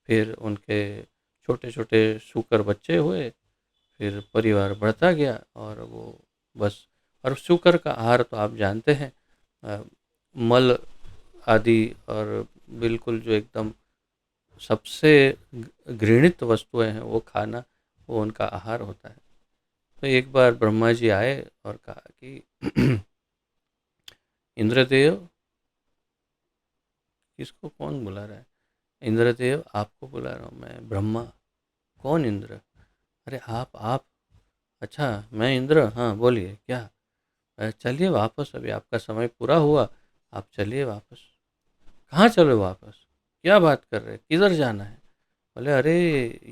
फिर उनके छोटे छोटे सूकर बच्चे हुए, फिर परिवार बढ़ता गया, और वो बस। और सूकर का आहार तो आप जानते हैं, अ, मल आदि, और बिल्कुल जो एकदम सबसे घृणित वस्तुएं हैं वो खाना, वो उनका आहार होता है। तो एक बार ब्रह्मा जी आए और कहा कि इंद्रदेव, किसको कौन बुला रहा है? इंद्रदेव आपको बुला रहा हूँ मैं, ब्रह्मा। कौन इंद्र? अरे आप। अच्छा मैं इंद्र, हाँ बोलिए क्या? चलिए वापस, अभी आपका समय पूरा हुआ, आप चलिए वापस। कहाँ चलो वापस? क्या बात कर रहे हैं, किधर जाना है? बोले अरे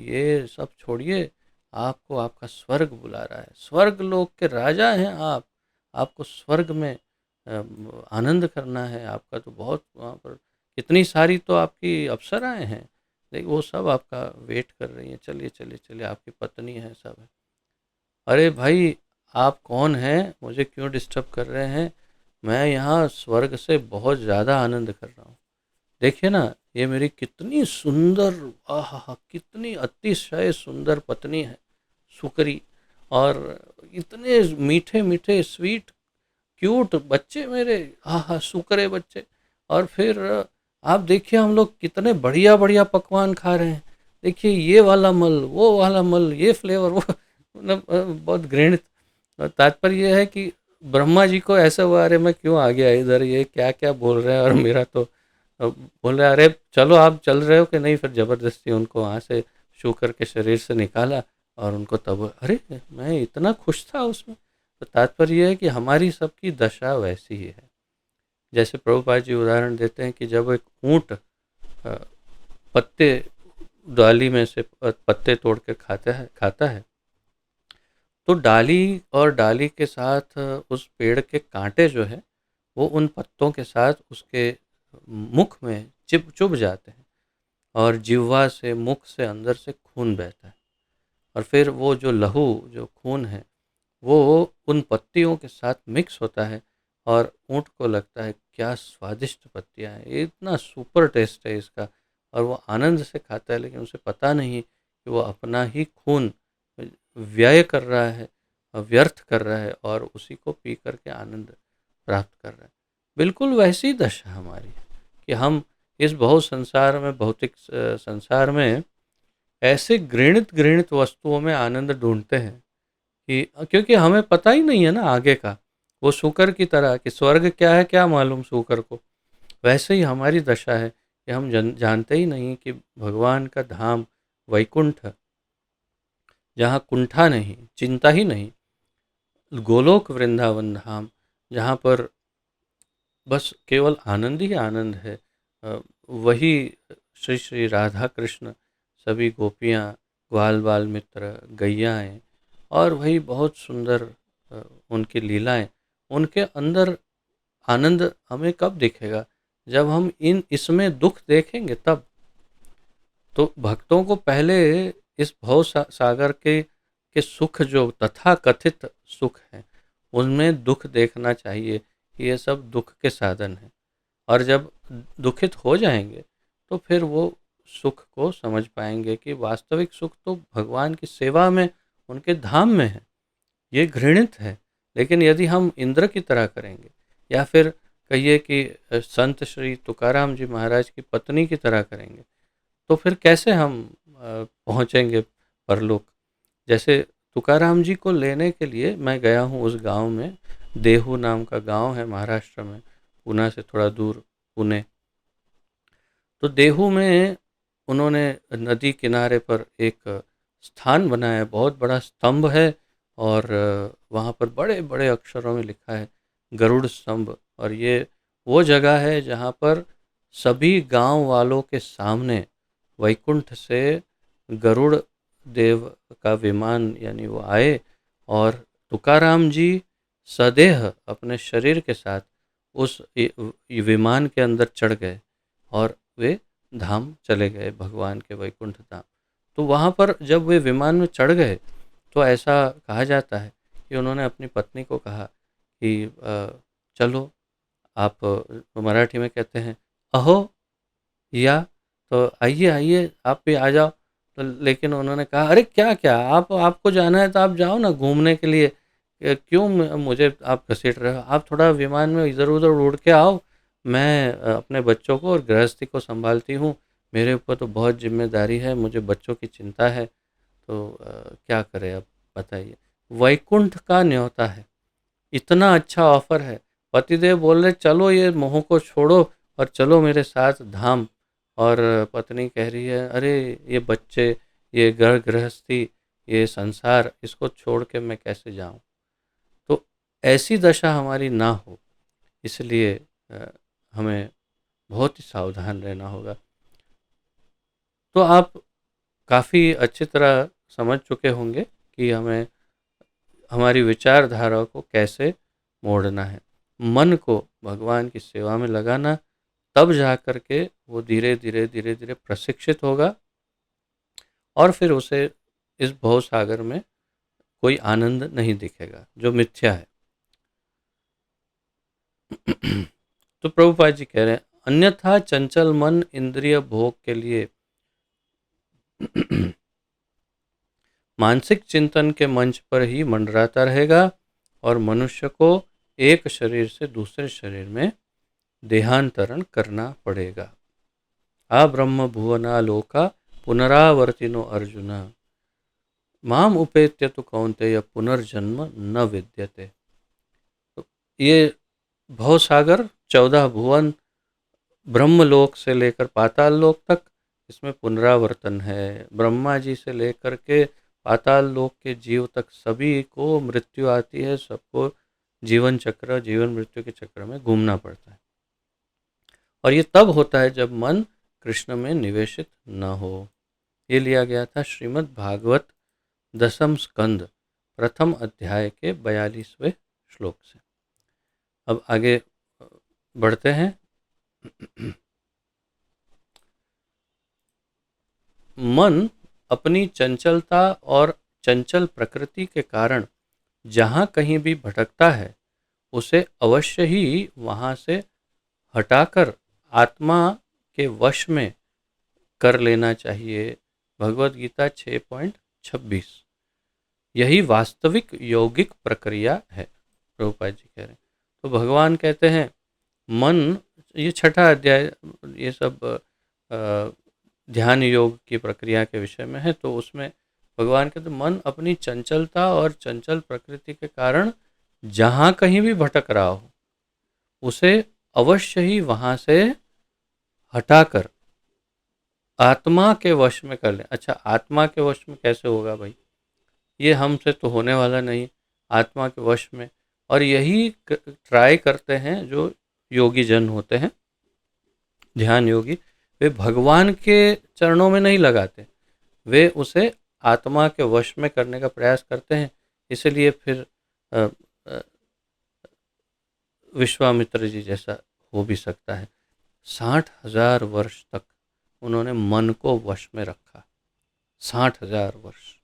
ये सब छोड़िए, आपको आपका स्वर्ग बुला रहा है, स्वर्ग लोक के राजा हैं आप, आपको स्वर्ग में आनंद करना है। आपका तो बहुत वहाँ पर कितनी सारी तो आपकी अप्सराएं हैं, लेकिन वो सब आपका वेट कर रही हैं, चलिए चलिए चलिए, आपकी पत्नी है, सब है। अरे भाई आप कौन हैं, मुझे क्यों डिस्टर्ब कर रहे हैं? मैं यहाँ स्वर्ग से बहुत ज़्यादा आनंद कर रहा हूँ। देखिए ना, ये मेरी कितनी सुंदर, आहा कितनी अतिशय सुंदर पत्नी है, सुकरी। और इतने मीठे मीठे स्वीट क्यूट बच्चे मेरे, आहा सुकरे बच्चे। और फिर आप देखिए हम लोग कितने बढ़िया बढ़िया पकवान खा रहे हैं। देखिए ये वाला मल, वो वाला मल, ये फ्लेवर, वो मतलब बहुत घृणित। तात्पर्य ये है कि ब्रह्मा जी को ऐसा हुआ, अरे मैं क्यों आ गया इधर, ये क्या क्या बोल रहे हैं, और मेरा तो बोल रहे अरे चलो आप चल रहे हो कि नहीं। फिर जबरदस्ती उनको वहाँ से शुकर के शरीर से निकाला, और उनको तब अरे मैं इतना खुश था उसमें। तो तात्पर्य ये है कि हमारी सबकी दशा वैसी ही है। जैसे प्रभुपाद जी उदाहरण देते हैं कि जब एक ऊँट पत्ते, डाली में से पत्ते तोड़ कर खाता है, तो डाली और डाली के साथ उस पेड़ के कांटे जो है, वो उन पत्तों के साथ उसके मुख में चुभ जाते हैं, और जिह्वा से, मुख से, अंदर से खून बहता है। और फिर वो जो लहू, जो खून है, वो उन पत्तियों के साथ मिक्स होता है, और ऊँट को लगता है क्या स्वादिष्ट पत्तियाँ हैं, ये इतना सुपर टेस्ट है इसका। और वो आनंद से खाता है, लेकिन उसे पता नहीं कि वो अपना ही खून व्यय कर रहा है, व्यर्थ कर रहा है, और उसी को पी करके आनंद प्राप्त कर रहा है। बिल्कुल वैसी दशा हमारी है कि हम इस बहुत संसार में, भौतिक संसार में, ऐसे घृणित घृणित वस्तुओं में आनंद ढूंढते हैं कि क्योंकि हमें पता ही नहीं है ना आगे का। वो शूकर की तरह कि स्वर्ग क्या है क्या मालूम शूकर को, वैसे ही हमारी दशा है कि हम जानते ही नहीं कि भगवान का धाम वैकुंठ, जहाँ कुंठा नहीं, चिंता ही नहीं, गोलोक वृंदावन धाम, जहाँ पर बस केवल आनंद ही आनंद है। वही श्री श्री राधा कृष्ण, सभी गोपियाँ, ग्वाल बाल मित्र, गैयाएँ, और वही बहुत सुंदर उनकी लीलाएं, उनके अंदर आनंद हमें कब दिखेगा? जब हम इसमें दुख देखेंगे तब। तो भक्तों को पहले इस सागर के सुख, जो तथा कथित सुख हैं, उनमें दुख देखना चाहिए कि ये सब दुख के साधन हैं। और जब दुखित हो जाएंगे तो फिर वो सुख को समझ पाएंगे कि वास्तविक सुख तो भगवान की सेवा में, उनके धाम में है। ये घृणित है, लेकिन यदि हम इंद्र की तरह करेंगे, या फिर कहिए कि संत श्री तुकाराम जी महाराज की पत्नी की तरह करेंगे, तो फिर कैसे हम पहुँचेंगे परलोक? जैसे तुकाराम जी को लेने के लिए मैं गया हूँ उस गांव में, देहू नाम का गांव है महाराष्ट्र में, पूना से थोड़ा दूर, पुणे। तो देहू में उन्होंने नदी किनारे पर एक स्थान बनाया है, बहुत बड़ा स्तंभ है, और वहाँ पर बड़े बड़े अक्षरों में लिखा है गरुड़ स्तंभ। और ये वो जगह है जहाँ पर सभी गांव वालों के सामने वैकुंठ से गरुड़ देव का विमान, यानी वो आए, और तुकाराम जी सदेह अपने शरीर के साथ उस विमान के अंदर चढ़ गए, और वे धाम चले गए, भगवान के वैकुंठ धाम। तो वहाँ पर जब वे विमान में चढ़ गए, तो ऐसा कहा जाता है कि उन्होंने अपनी पत्नी को कहा कि चलो आप, मराठी में कहते हैं अहो, या तो आइए आइए आप भी आ जाओ। तो लेकिन उन्होंने कहा अरे क्या क्या, आप, आपको जाना है तो आप जाओ ना घूमने के लिए, क्यों मुझे आप घसीट रहे हो? आप थोड़ा विमान में इधर उधर उड़ के आओ, मैं अपने बच्चों को और गृहस्थी को संभालती हूँ, मेरे ऊपर तो बहुत जिम्मेदारी है, मुझे बच्चों की चिंता है। तो क्या करें अब, बताइए। वैकुंठ का न्योता है, इतना अच्छा ऑफर है, पतिदेव बोल रहे चलो ये मोह को छोड़ो और चलो मेरे साथ धाम। और पत्नी कह रही है, अरे ये बच्चे, ये घर गृहस्थी, ये संसार, इसको छोड़ के मैं कैसे जाऊं। तो ऐसी दशा हमारी ना हो, इसलिए हमें बहुत ही सावधान रहना होगा। तो आप काफ़ी अच्छी तरह समझ चुके होंगे कि हमें हमारी विचारधारा को कैसे मोड़ना है। मन को भगवान की सेवा में लगाना, तब जा कर के वो धीरे धीरे धीरे धीरे प्रशिक्षित होगा और फिर उसे इस भव सागर में कोई आनंद नहीं दिखेगा जो मिथ्या है। तो प्रभुपाद जी कह रहे हैं, अन्यथा चंचल मन इंद्रिय भोग के लिए मानसिक चिंतन के मंच पर ही मंडराता रहेगा और मनुष्य को एक शरीर से दूसरे शरीर में देहांतरण करना पड़ेगा। आ ब्रह्म भुवना लोका पुनरावर्तिनो अर्जुन माम उपेत्य तो कौन्तेय पुनर्जन्म न विद्यते। तो ये भवसागर 14 भुवन, ब्रह्मलोक से लेकर पाताल लोक तक, इसमें पुनरावर्तन है। ब्रह्मा जी से लेकर के पाताल लोक के जीव तक सभी को मृत्यु आती है, सबको जीवन चक्र, जीवन मृत्यु के चक्र में घूमना पड़ता है। और ये तब होता है जब मन कृष्ण में निवेशित न हो। ये लिया गया था श्रीमद् भागवत दसम स्कंद प्रथम अध्याय के 42वें श्लोक से। अब आगे बढ़ते हैं। मन अपनी चंचलता और चंचल प्रकृति के कारण जहाँ कहीं भी भटकता है, उसे अवश्य ही वहाँ से हटाकर आत्मा के वश में कर लेना चाहिए। भगवत गीता 6.26। यही वास्तविक यौगिक प्रक्रिया है, प्रभुपाद जी कह रहे हैं। तो भगवान कहते हैं मन, ये छठा अध्याय ये सब ध्यान योग की प्रक्रिया के विषय में है। तो उसमें भगवान कहते हैं मन अपनी चंचलता और चंचल प्रकृति के कारण जहाँ कहीं भी भटक रहा हो, उसे अवश्य ही वहाँ से हटाकर आत्मा के वश में कर लें। अच्छा, आत्मा के वश में कैसे होगा भाई? ये हमसे तो होने वाला नहीं, आत्मा के वश में। और यही ट्राई करते हैं जो योगी जन होते हैं, ध्यान योगी। वे भगवान के चरणों में नहीं लगाते, वे उसे आत्मा के वश में करने का प्रयास करते हैं। इसलिए फिर विश्वामित्र जी जैसा हो भी सकता है। 60,000 वर्ष तक उन्होंने मन को वश में रखा, 60,000 वर्ष।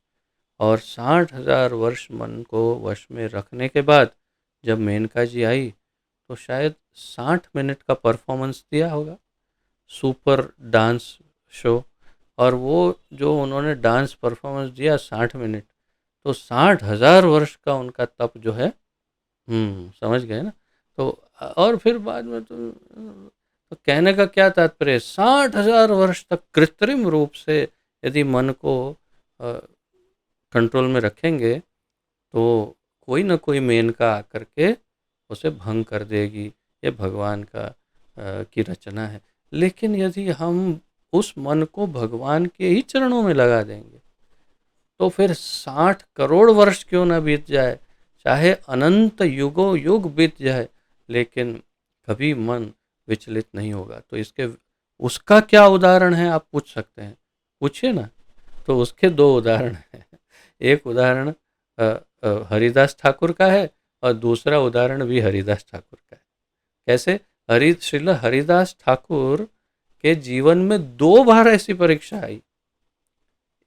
और 60,000 वर्ष मन को वश में रखने के बाद जब मेनका जी आई तो शायद 60 मिनट का परफॉर्मेंस दिया होगा, सुपर डांस शो। और वो जो उन्होंने डांस परफॉर्मेंस दिया 60 मिनट, तो 60,000 वर्ष का उनका तप जो है, समझ गए ना। तो और फिर बाद में तो कहने का क्या तात्पर्य, 60,000 वर्ष तक कृत्रिम रूप से यदि मन को कंट्रोल में रखेंगे तो कोई ना कोई मेनका आकर के उसे भंग कर देगी। ये भगवान की रचना है। लेकिन यदि हम उस मन को भगवान के ही चरणों में लगा देंगे तो फिर 60 करोड़ वर्ष क्यों ना बीत जाए, चाहे अनंत युगों युग बीत जाए, लेकिन कभी मन विचलित नहीं होगा। तो उसका क्या उदाहरण है, आप पूछ सकते हैं, पूछिए ना। तो उसके दो उदाहरण हैं। एक उदाहरण हरिदास ठाकुर का है और दूसरा उदाहरण भी हरिदास ठाकुर का है। कैसे? श्रील हरिदास ठाकुर के जीवन में 2 बार ऐसी परीक्षा आई।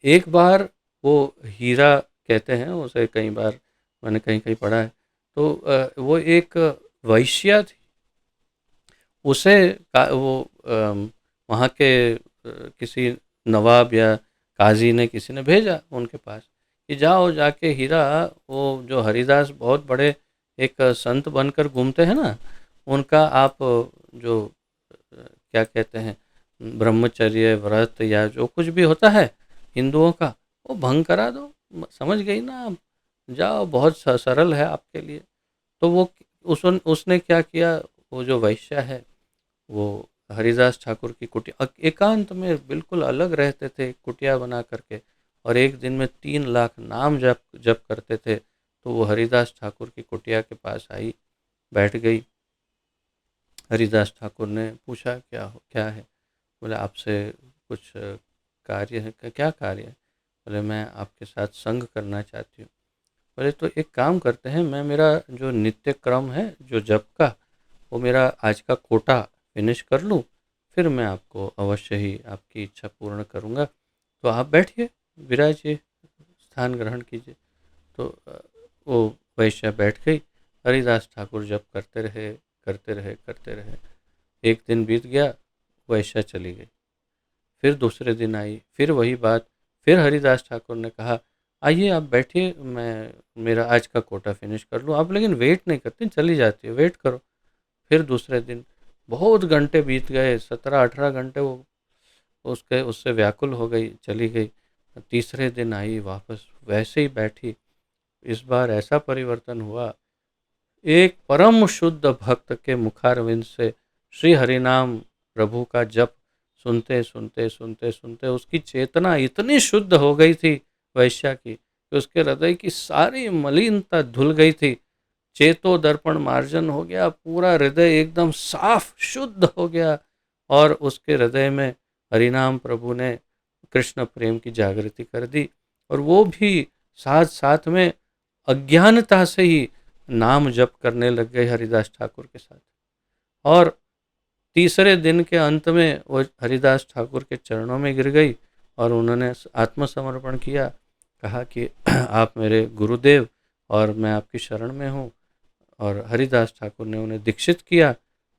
एक बार वो हीरा कहते हैं उसे, कई बार मैंने कहीं कहीं पढ़ा है। तो वो एक वैश्या थी, उसे वो वहाँ के किसी नवाब या काजी ने, किसी ने भेजा उनके पास कि जाओ जाके हीरा, वो जो हरिदास बहुत बड़े एक संत बनकर घूमते हैं ना, उनका आप जो क्या कहते हैं ब्रह्मचर्य व्रत या जो कुछ भी होता है हिंदुओं का, वो भंग करा दो। समझ गई ना आप? जाओ, बहुत सरल है आपके लिए। तो वो उसने क्या किया, वो जो वैश्या है वो हरिदास ठाकुर की कुटिया एकांत में बिल्कुल अलग रहते थे, कुटिया बना करके, और एक दिन में 3 लाख नाम जप जप करते थे। तो वो हरिदास ठाकुर की कुटिया के पास आई, बैठ गई। हरिदास ठाकुर ने पूछा, क्या है? बोले, आपसे कुछ कार्य है। क्या कार्य है? बोले, मैं आपके साथ संग करना चाहती हूँ। बोले, तो एक काम करते हैं, मैं मेरा जो नित्य क्रम है जो जप का, वो मेरा आज का कोटा फिनिश कर लूँ, फिर मैं आपको अवश्य ही आपकी इच्छा पूर्ण करूँगा। तो आप बैठिए, विराजिए, स्थान ग्रहण कीजिए। तो वो वैश्या बैठ गई। हरिदास ठाकुर जप करते रहे, करते रहे, करते रहे। एक दिन बीत गया, वैश्या चली गई। फिर दूसरे दिन आई, फिर वही बात। फिर हरिदास ठाकुर ने कहा, आइए आप बैठिए, मैं मेरा आज का कोटा फिनिश कर लूँ। आप लेकिन वेट नहीं करती, चली जाती है, वेट करो। फिर दूसरे दिन बहुत घंटे बीत गए, 17-18 घंटे वो उसके उससे व्याकुल हो गई, चली गई। तीसरे दिन आई वापस, वैसे ही बैठी। इस बार ऐसा परिवर्तन हुआ, एक परम शुद्ध भक्त के मुखारविंद से श्री हरिनाम प्रभु का जप सुनते सुनते सुनते सुनते उसकी चेतना इतनी शुद्ध हो गई थी वैश्या की, कि उसके हृदय की सारी मलिनता धुल गई थी। चेतो दर्पण मार्जन हो गया, पूरा हृदय एकदम साफ शुद्ध हो गया। और उसके हृदय में हरिनाम प्रभु ने कृष्ण प्रेम की जागृति कर दी। और वो भी साथ साथ में अज्ञानता से ही नाम जप करने लग गए हरिदास ठाकुर के साथ। और तीसरे दिन के अंत में वो हरिदास ठाकुर के चरणों में गिर गई और उन्होंने आत्मसमर्पण किया। कहा कि आप मेरे गुरुदेव और मैं आपकी शरण में हूँ। और हरिदास ठाकुर ने उन्हें दीक्षित किया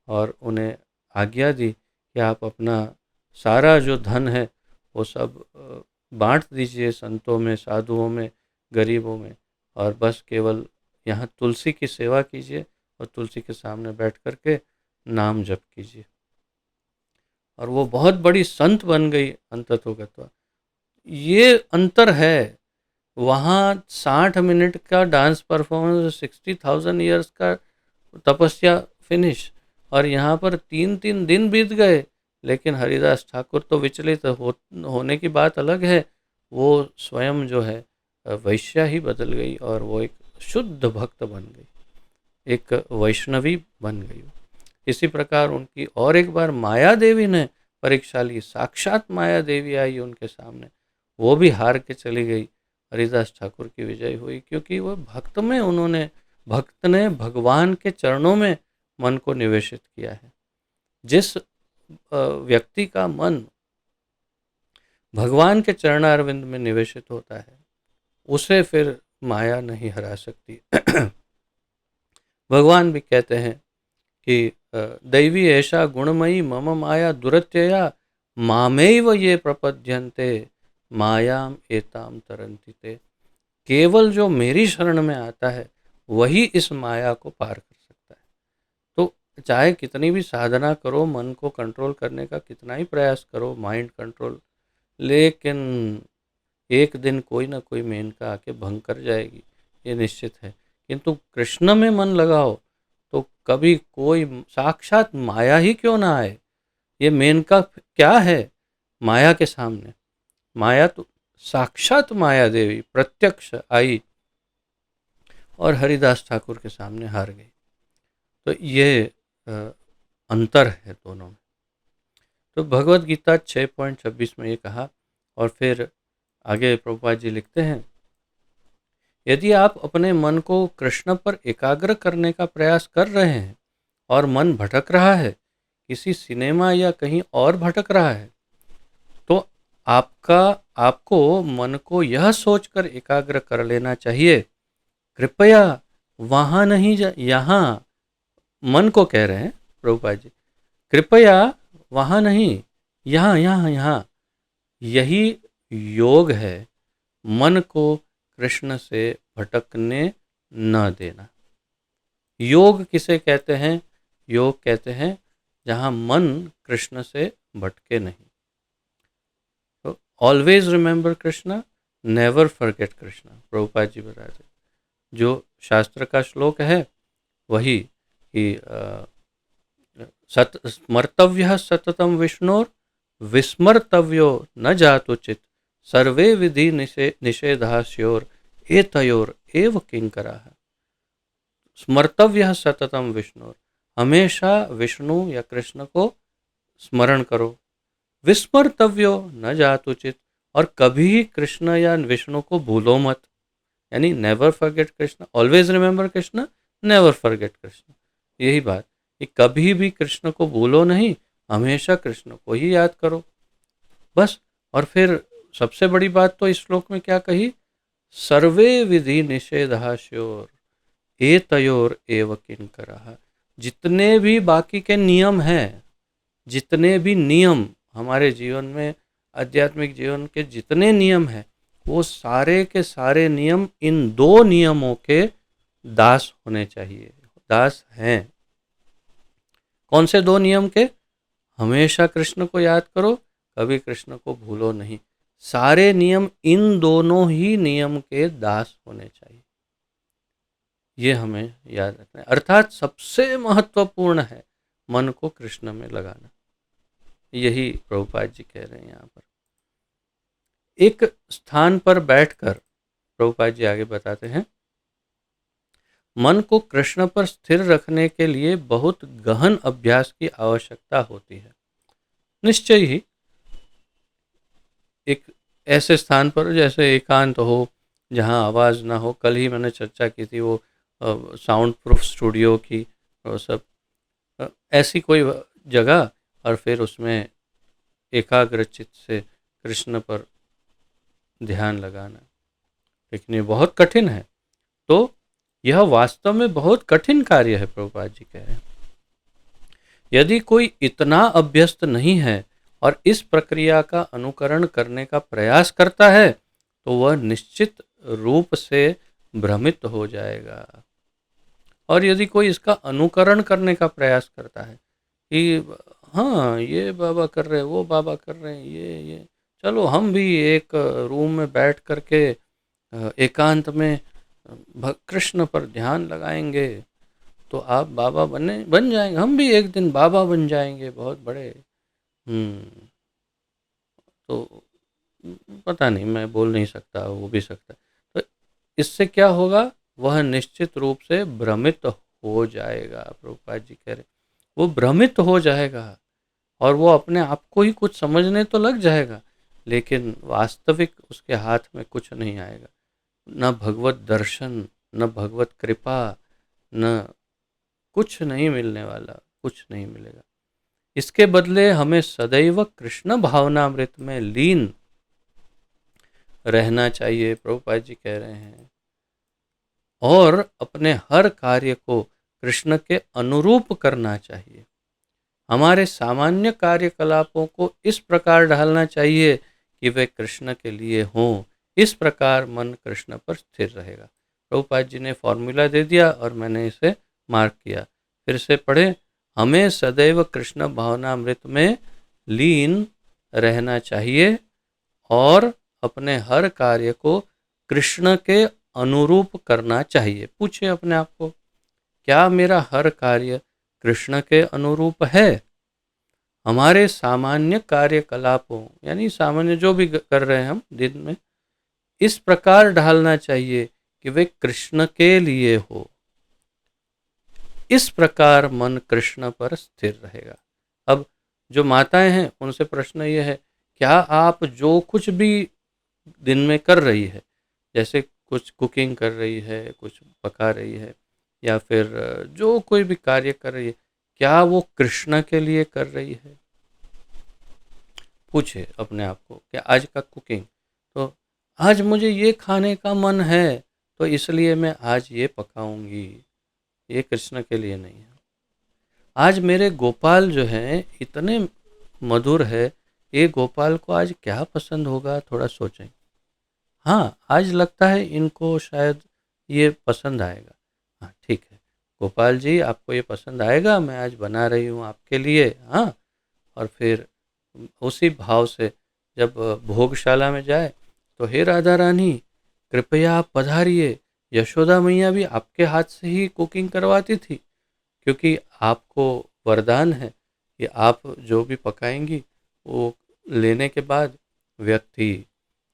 और उन्हें आज्ञा दी कि आप अपना सारा जो धन है वो सब बांट दीजिए संतों में, साधुओं में, गरीबों में, और बस केवल यहाँ तुलसी की सेवा कीजिए और तुलसी के सामने बैठ करके नाम जप कीजिए। और वो बहुत बड़ी संत बन गई अंततोगत्वा। ये अंतर है। वहाँ 60 मिनट का डांस परफॉर्मेंस, 60,000 ईयर्स का तपस्या फिनिश, और यहाँ पर 3-3 दिन बीत गए। लेकिन हरिदास ठाकुर तो विचलित होने की बात अलग है, वो स्वयं जो है वैश्या ही बदल गई और वो एक शुद्ध भक्त बन गई, एक वैष्णवी बन गई। इसी प्रकार उनकी और एक बार माया देवी ने परीक्षा ली, साक्षात माया देवी आई उनके सामने, वो भी हार के चली गई। हरिदास ठाकुर की विजय हुई, क्योंकि वह भक्त ने भगवान के चरणों में मन को निवेशित किया है। जिस व्यक्ति का मन भगवान के चरणारविंद में निवेशित होता है, उसे फिर माया नहीं हरा सकती। भगवान भी कहते हैं कि दैवी ऐसा गुणमयी मम माया दुरत्यया मामेव ये प्रपद्यन्ते मायाम एताम तरन्ति ते। केवल जो मेरी शरण में आता है वही इस माया को पार कर सकता है। तो चाहे कितनी भी साधना करो, मन को कंट्रोल करने का कितना ही प्रयास करो, माइंड कंट्रोल, लेकिन एक दिन कोई ना कोई मेनका आके भंग कर जाएगी, ये निश्चित है। किंतु कृष्ण में मन लगाओ तो कभी कोई साक्षात माया ही क्यों ना आए। ये मेनका क्या है माया के सामने? माया तो साक्षात माया देवी प्रत्यक्ष आई और हरिदास ठाकुर के सामने हार गई। तो ये अंतर है दोनों में। तो भगवत गीता 6.26 में ये कहा। और फिर आगे प्रभुपाद जी लिखते हैं, यदि आप अपने मन को कृष्ण पर एकाग्र करने का प्रयास कर रहे हैं और मन भटक रहा है, किसी सिनेमा या कहीं और भटक रहा है, तो आपको मन को यह सोचकर एकाग्र कर लेना चाहिए, कृपया वहां नहीं यहाँ, मन को कह रहे हैं प्रभुपाद जी, कृपया वहां नहीं, यहाँ यहाँ यहाँ। यही योग है, मन को कृष्ण से भटकने न देना। योग किसे कहते हैं? योग कहते हैं जहां मन कृष्ण से भटके नहीं। तो always remember Krishna, never forget Krishna, Prabhupada ji बताते। जो शास्त्र का श्लोक है वही कि स्मर्तव्यः सततं विष्णोर विस्मर्तव्यो न जातुचित सर्वे विधि निषेधास्योर एतयोर एव किंकराः। स्मर्तव्यः सततं विष्णोर, हमेशा विष्णु या कृष्ण को स्मरण करो। विस्मर्तव्यो न जातुचित, और कभी कृष्ण या विष्णु को भूलो मत, यानी never forget Krishna, always remember Krishna, never forget Krishna. यही बात कि कभी भी कृष्ण को भूलो नहीं, हमेशा कृष्ण को ही याद करो बस। और फिर सबसे बड़ी बात तो इस श्लोक में क्या कही, सर्वे विधि निषेधास्योर एतयोर एव किंकरः। जितने भी बाकी के नियम हैं, जितने भी नियम हमारे जीवन में, आध्यात्मिक जीवन के जितने नियम हैं, वो सारे के सारे नियम इन दो नियमों के दास होने चाहिए, दास हैं। कौन से दो नियम के? हमेशा कृष्ण को याद करो, कभी कृष्ण को भूलो नहीं। सारे नियम इन दोनों ही नियम के दास होने चाहिए, ये हमें याद रखना है। अर्थात सबसे महत्वपूर्ण है मन को कृष्ण में लगाना, यही प्रभुपाद जी कह रहे हैं यहाँ पर। एक स्थान पर बैठकर प्रभुपाद जी आगे बताते हैं, मन को कृष्ण पर स्थिर रखने के लिए बहुत गहन अभ्यास की आवश्यकता होती है। निश्चय ही एक ऐसे स्थान पर जैसे एकांत हो, जहाँ आवाज़ ना हो। कल ही मैंने चर्चा की थी वो साउंड प्रूफ स्टूडियो की, और सब ऐसी कोई जगह, और फिर उसमें एकाग्रचित से कृष्ण पर ध्यान लगाना, लेकिन ये बहुत कठिन है। तो यह वास्तव में बहुत कठिन कार्य है, प्रभुपाद जी कह रहे हैं। यदि कोई इतना अभ्यस्त नहीं है और इस प्रक्रिया का अनुकरण करने का प्रयास करता है, तो वह निश्चित रूप से भ्रमित हो जाएगा। और यदि कोई इसका अनुकरण करने का प्रयास करता है कि हाँ ये बाबा कर रहे हैं, वो बाबा कर रहे हैं, ये चलो हम भी एक रूम में बैठ करके एकांत में कृष्ण पर ध्यान लगाएंगे, तो आप बाबा बन जाएंगे, हम भी एक दिन बाबा बन जाएंगे बहुत बड़े। तो पता नहीं, मैं बोल नहीं सकता, वो भी सकता है। तो इससे क्या होगा, वह निश्चित रूप से भ्रमित हो जाएगा। प्रभुपाद जी कह रहे वो भ्रमित हो जाएगा, और वो अपने आप को ही कुछ समझने तो लग जाएगा, लेकिन वास्तविक उसके हाथ में कुछ नहीं आएगा। न भगवत दर्शन, न भगवत कृपा, न कुछ नहीं मिलने वाला, कुछ नहीं मिलेगा। इसके बदले हमें सदैव कृष्ण भावनामृत में लीन रहना चाहिए, प्रभुपाद जी कह रहे हैं, और अपने हर कार्य को कृष्ण के अनुरूप करना चाहिए। हमारे सामान्य कार्यकलापों को इस प्रकार ढालना चाहिए कि वे कृष्ण के लिए हों। इस प्रकार मन कृष्ण पर स्थिर रहेगा। प्रभुपाद जी ने फॉर्मूला दे दिया और मैंने इसे मार्क किया। फिर से पढ़े, हमें सदैव कृष्ण भावनामृत में लीन रहना चाहिए और अपने हर कार्य को कृष्ण के अनुरूप करना चाहिए। पूछिए अपने आप को, क्या मेरा हर कार्य कृष्ण के अनुरूप है? हमारे सामान्य कार्यकलापों, यानी सामान्य जो भी कर रहे हैं हम दिन में, इस प्रकार ढालना चाहिए कि वे कृष्ण के लिए हो। इस प्रकार मन कृष्ण पर स्थिर रहेगा। अब जो माताएं हैं उनसे प्रश्न ये है, क्या आप जो कुछ भी दिन में कर रही है, जैसे कुछ कुकिंग कर रही है, कुछ पका रही है, या फिर जो कोई भी कार्य कर रही है, क्या वो कृष्ण के लिए कर रही है? पूछे अपने आप को, क्या आज का कुकिंग, तो आज मुझे ये खाने का मन है तो इसलिए मैं आज ये पकाऊंगी, ये कृष्ण के लिए नहीं है। आज मेरे गोपाल जो हैं इतने मधुर है, ये गोपाल को आज क्या पसंद होगा, थोड़ा सोचें। हाँ, आज लगता है इनको शायद ये पसंद आएगा। हाँ ठीक है गोपाल जी, आपको ये पसंद आएगा, मैं आज बना रही हूँ आपके लिए। हाँ, और फिर उसी भाव से जब भोगशाला में जाए तो हे राधा रानी कृपया आप पधारिए। यशोदा मैया भी आपके हाथ से ही कुकिंग करवाती थी, क्योंकि आपको वरदान है कि आप जो भी पकाएंगी वो लेने के बाद व्यक्ति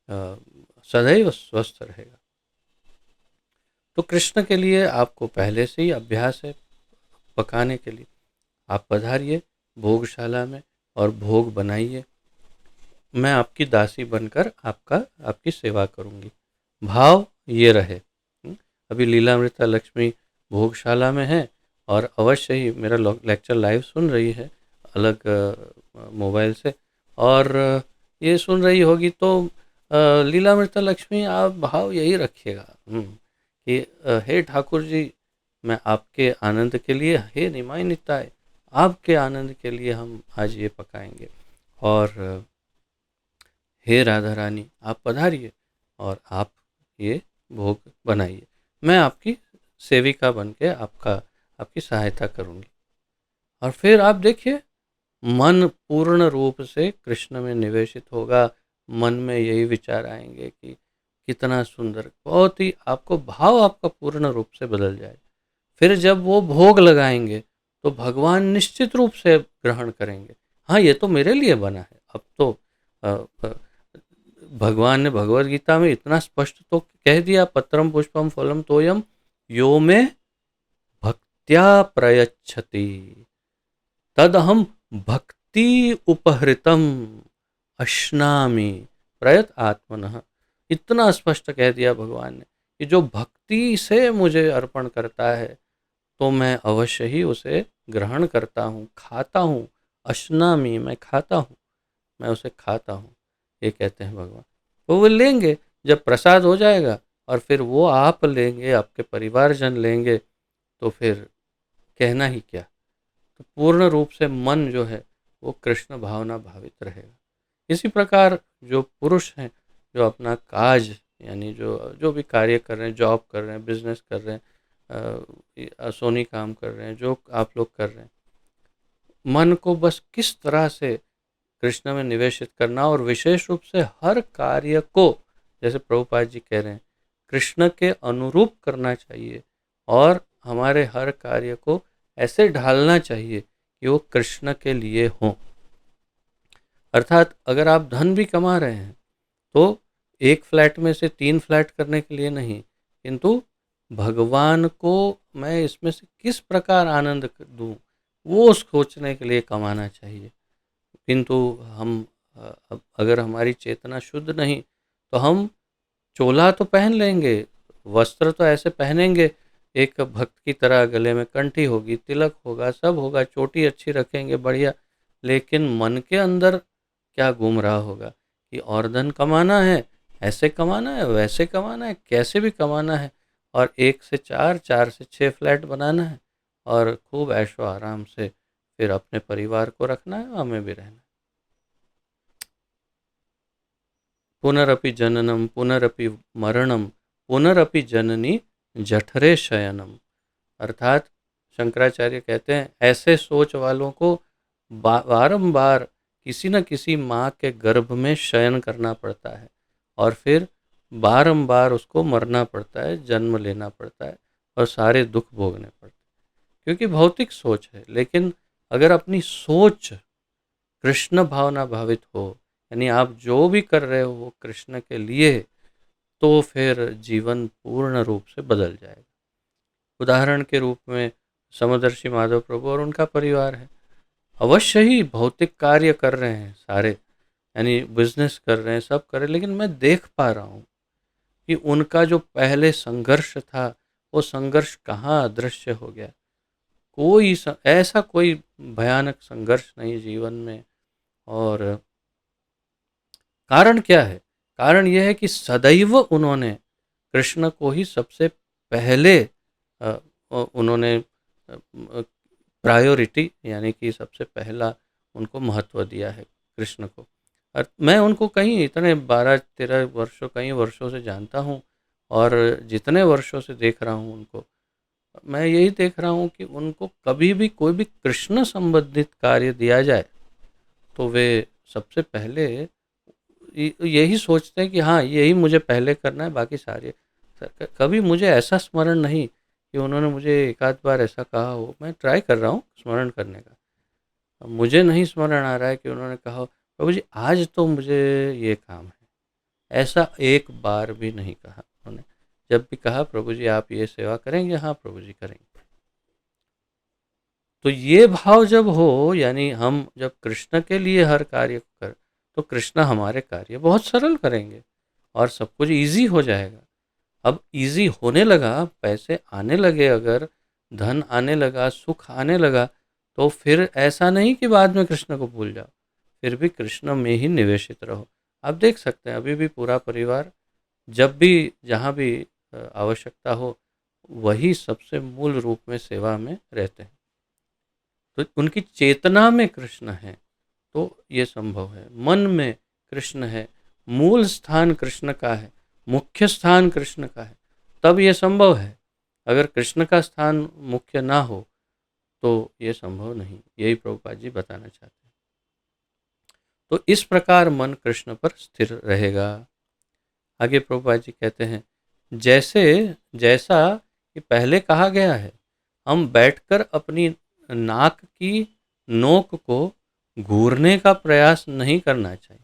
अ, सदैव स्वस्थ रहेगा। तो कृष्ण के लिए आपको पहले से ही अभ्यास है पकाने के लिए। आप पधारिए भोगशाला में और भोग बनाइए, मैं आपकी दासी बनकर आपकी सेवा करूंगी। भाव ये रहे। अभी लीलामृता लक्ष्मी भोगशाला में है और अवश्य ही मेरा लेक्चर लाइव सुन रही है अलग मोबाइल से, और ये सुन रही होगी तो लीलामृता लक्ष्मी आप भाव यही रखिएगा कि हे ठाकुर जी, मैं आपके आनंद के लिए, हे निमाई निताय, आपके आनंद के लिए हम आज ये पकाएंगे। और हे राधा रानी आप पधारिए और आप ये भोग बनाइए, मैं आपकी सेविका बन के आपकी सहायता करूंगी। और फिर आप देखिए मन पूर्ण रूप से कृष्ण में निवेशित होगा। मन में यही विचार आएंगे कि कितना सुंदर, बहुत ही आपको भाव आपका पूर्ण रूप से बदल जाए। फिर जब वो भोग लगाएंगे तो भगवान निश्चित रूप से ग्रहण करेंगे। हाँ, ये तो मेरे लिए बना है। अब तो अ, अ, भगवान ने भगवत गीता में इतना स्पष्ट तो कह दिया, पत्रम पुष्पम फलम तोयम यो में भक्त्या प्रयच्छति तदहम भक्ति उपहृतम अश्नामि प्रयत आत्मनः। इतना स्पष्ट कह दिया भगवान ने कि जो भक्ति से मुझे अर्पण करता है तो मैं अवश्य ही उसे ग्रहण करता हूँ, खाता हूँ। अश्नामि, मैं खाता हूँ, मैं उसे खाता हूँ, ये कहते हैं भगवान। तो वो लेंगे, जब प्रसाद हो जाएगा और फिर वो आप लेंगे, आपके परिवारजन लेंगे, तो फिर कहना ही क्या। तो पूर्ण रूप से मन जो है वो कृष्ण भावना भावित रहेगा। इसी प्रकार जो पुरुष हैं, जो अपना काज यानी जो जो भी कार्य कर रहे हैं, जॉब कर रहे हैं, बिजनेस कर रहे हैं, सोनी काम कर रहे हैं, जो आप लोग कर रहे हैं, मन को बस किस तरह से कृष्ण में निवेशित करना, और विशेष रूप से हर कार्य को, जैसे प्रभुपाद जी कह रहे हैं, कृष्ण के अनुरूप करना चाहिए। और हमारे हर कार्य को ऐसे ढालना चाहिए कि वो कृष्ण के लिए हों। अर्थात अगर आप धन भी कमा रहे हैं तो एक फ्लैट में से 3 फ्लैट करने के लिए नहीं, किंतु भगवान को मैं इसमें से किस प्रकार आनंद दूं, वो सोचने के लिए कमाना चाहिए। किंतु हम अगर हमारी चेतना शुद्ध नहीं तो हम चोला तो पहन लेंगे, वस्त्र तो ऐसे पहनेंगे, एक भक्त की तरह गले में कंठी होगी, तिलक होगा, सब होगा, चोटी अच्छी रखेंगे, बढ़िया, लेकिन मन के अंदर क्या घूम रहा होगा कि और धन कमाना है, ऐसे कमाना है, वैसे कमाना है, कैसे भी कमाना है, और 1 से 4, 4 से 6 फ्लैट बनाना है, और खूब ऐशो आराम से फिर अपने परिवार को रखना है, हमें भी रहना है। पुनरपि जननम पुनरपि मरणम पुनरपि जननी जठरे शयनम। अर्थात शंकराचार्य कहते हैं ऐसे सोच वालों को बारंबार किसी न किसी माँ के गर्भ में शयन करना पड़ता है, और फिर बारंबार उसको मरना पड़ता है, जन्म लेना पड़ता है, और सारे दुख भोगने पड़ते हैं, क्योंकि भौतिक सोच है। लेकिन अगर अपनी सोच कृष्ण भावना भावित हो, यानी आप जो भी कर रहे हो वो कृष्ण के लिए, तो फिर जीवन पूर्ण रूप से बदल जाएगा। उदाहरण के रूप में समदर्शी माधव प्रभु और उनका परिवार है। अवश्य ही भौतिक कार्य कर रहे हैं सारे, यानी बिजनेस कर रहे हैं, सब कर रहे हैं, लेकिन मैं देख पा रहा हूँ कि उनका जो पहले संघर्ष था वो संघर्ष कहाँ अदृश्य हो गया। ऐसा कोई भयानक संघर्ष नहीं जीवन में। और कारण क्या है? कारण यह है कि सदैव उन्होंने कृष्ण को ही सबसे पहले उन्होंने प्रायोरिटी यानी कि सबसे पहला उनको महत्व दिया है कृष्ण को। और मैं उनको कहीं इतने 12-13 वर्षों, कई वर्षों से जानता हूँ, और जितने वर्षों से देख रहा हूँ उनको, मैं यही देख रहा हूँ कि उनको कभी भी कोई भी कृष्ण संबंधित कार्य दिया जाए तो वे सबसे पहले यही सोचते हैं कि हाँ यही मुझे पहले करना है, बाकी सारे। कभी मुझे ऐसा स्मरण नहीं कि उन्होंने मुझे एक आध बार ऐसा कहा हो। मैं ट्राई कर रहा हूँ स्मरण करने का, मुझे नहीं स्मरण आ रहा है कि उन्होंने कहा हो, प्रभु जी आज तो मुझे ये काम है, ऐसा एक बार भी नहीं कहा उन्होंने। जब भी कहा प्रभु जी आप ये सेवा करेंगे, हाँ प्रभु जी करेंगे। तो ये भाव जब हो, यानी हम जब कृष्ण के लिए हर कार्य कर, तो कृष्ण हमारे कार्य बहुत सरल करेंगे और सब कुछ ईज़ी हो जाएगा। अब ईज़ी होने लगा, पैसे आने लगे, अगर धन आने लगा, सुख आने लगा, तो फिर ऐसा नहीं कि बाद में कृष्ण को भूल जाओ, फिर भी कृष्ण में ही निवेशित रहो। आप देख सकते हैं अभी भी पूरा परिवार जब भी जहाँ भी आवश्यकता हो, वही सबसे मूल रूप में सेवा में रहते हैं। तो उनकी चेतना में कृष्ण है, तो ये संभव है। मन में कृष्ण है, मूल स्थान कृष्ण का है, मुख्य स्थान कृष्ण का है, तब ये संभव है। अगर कृष्ण का स्थान मुख्य ना हो तो ये संभव नहीं। यही प्रभुपाद जी बताना चाहते हैं। तो इस प्रकार मन कृष्ण पर स्थिर रहेगा। आगे प्रभुपाद जी कहते हैं, जैसे जैसा कि पहले कहा गया है, हम बैठकर अपनी नाक की नोक को घूरने का प्रयास नहीं करना चाहिए।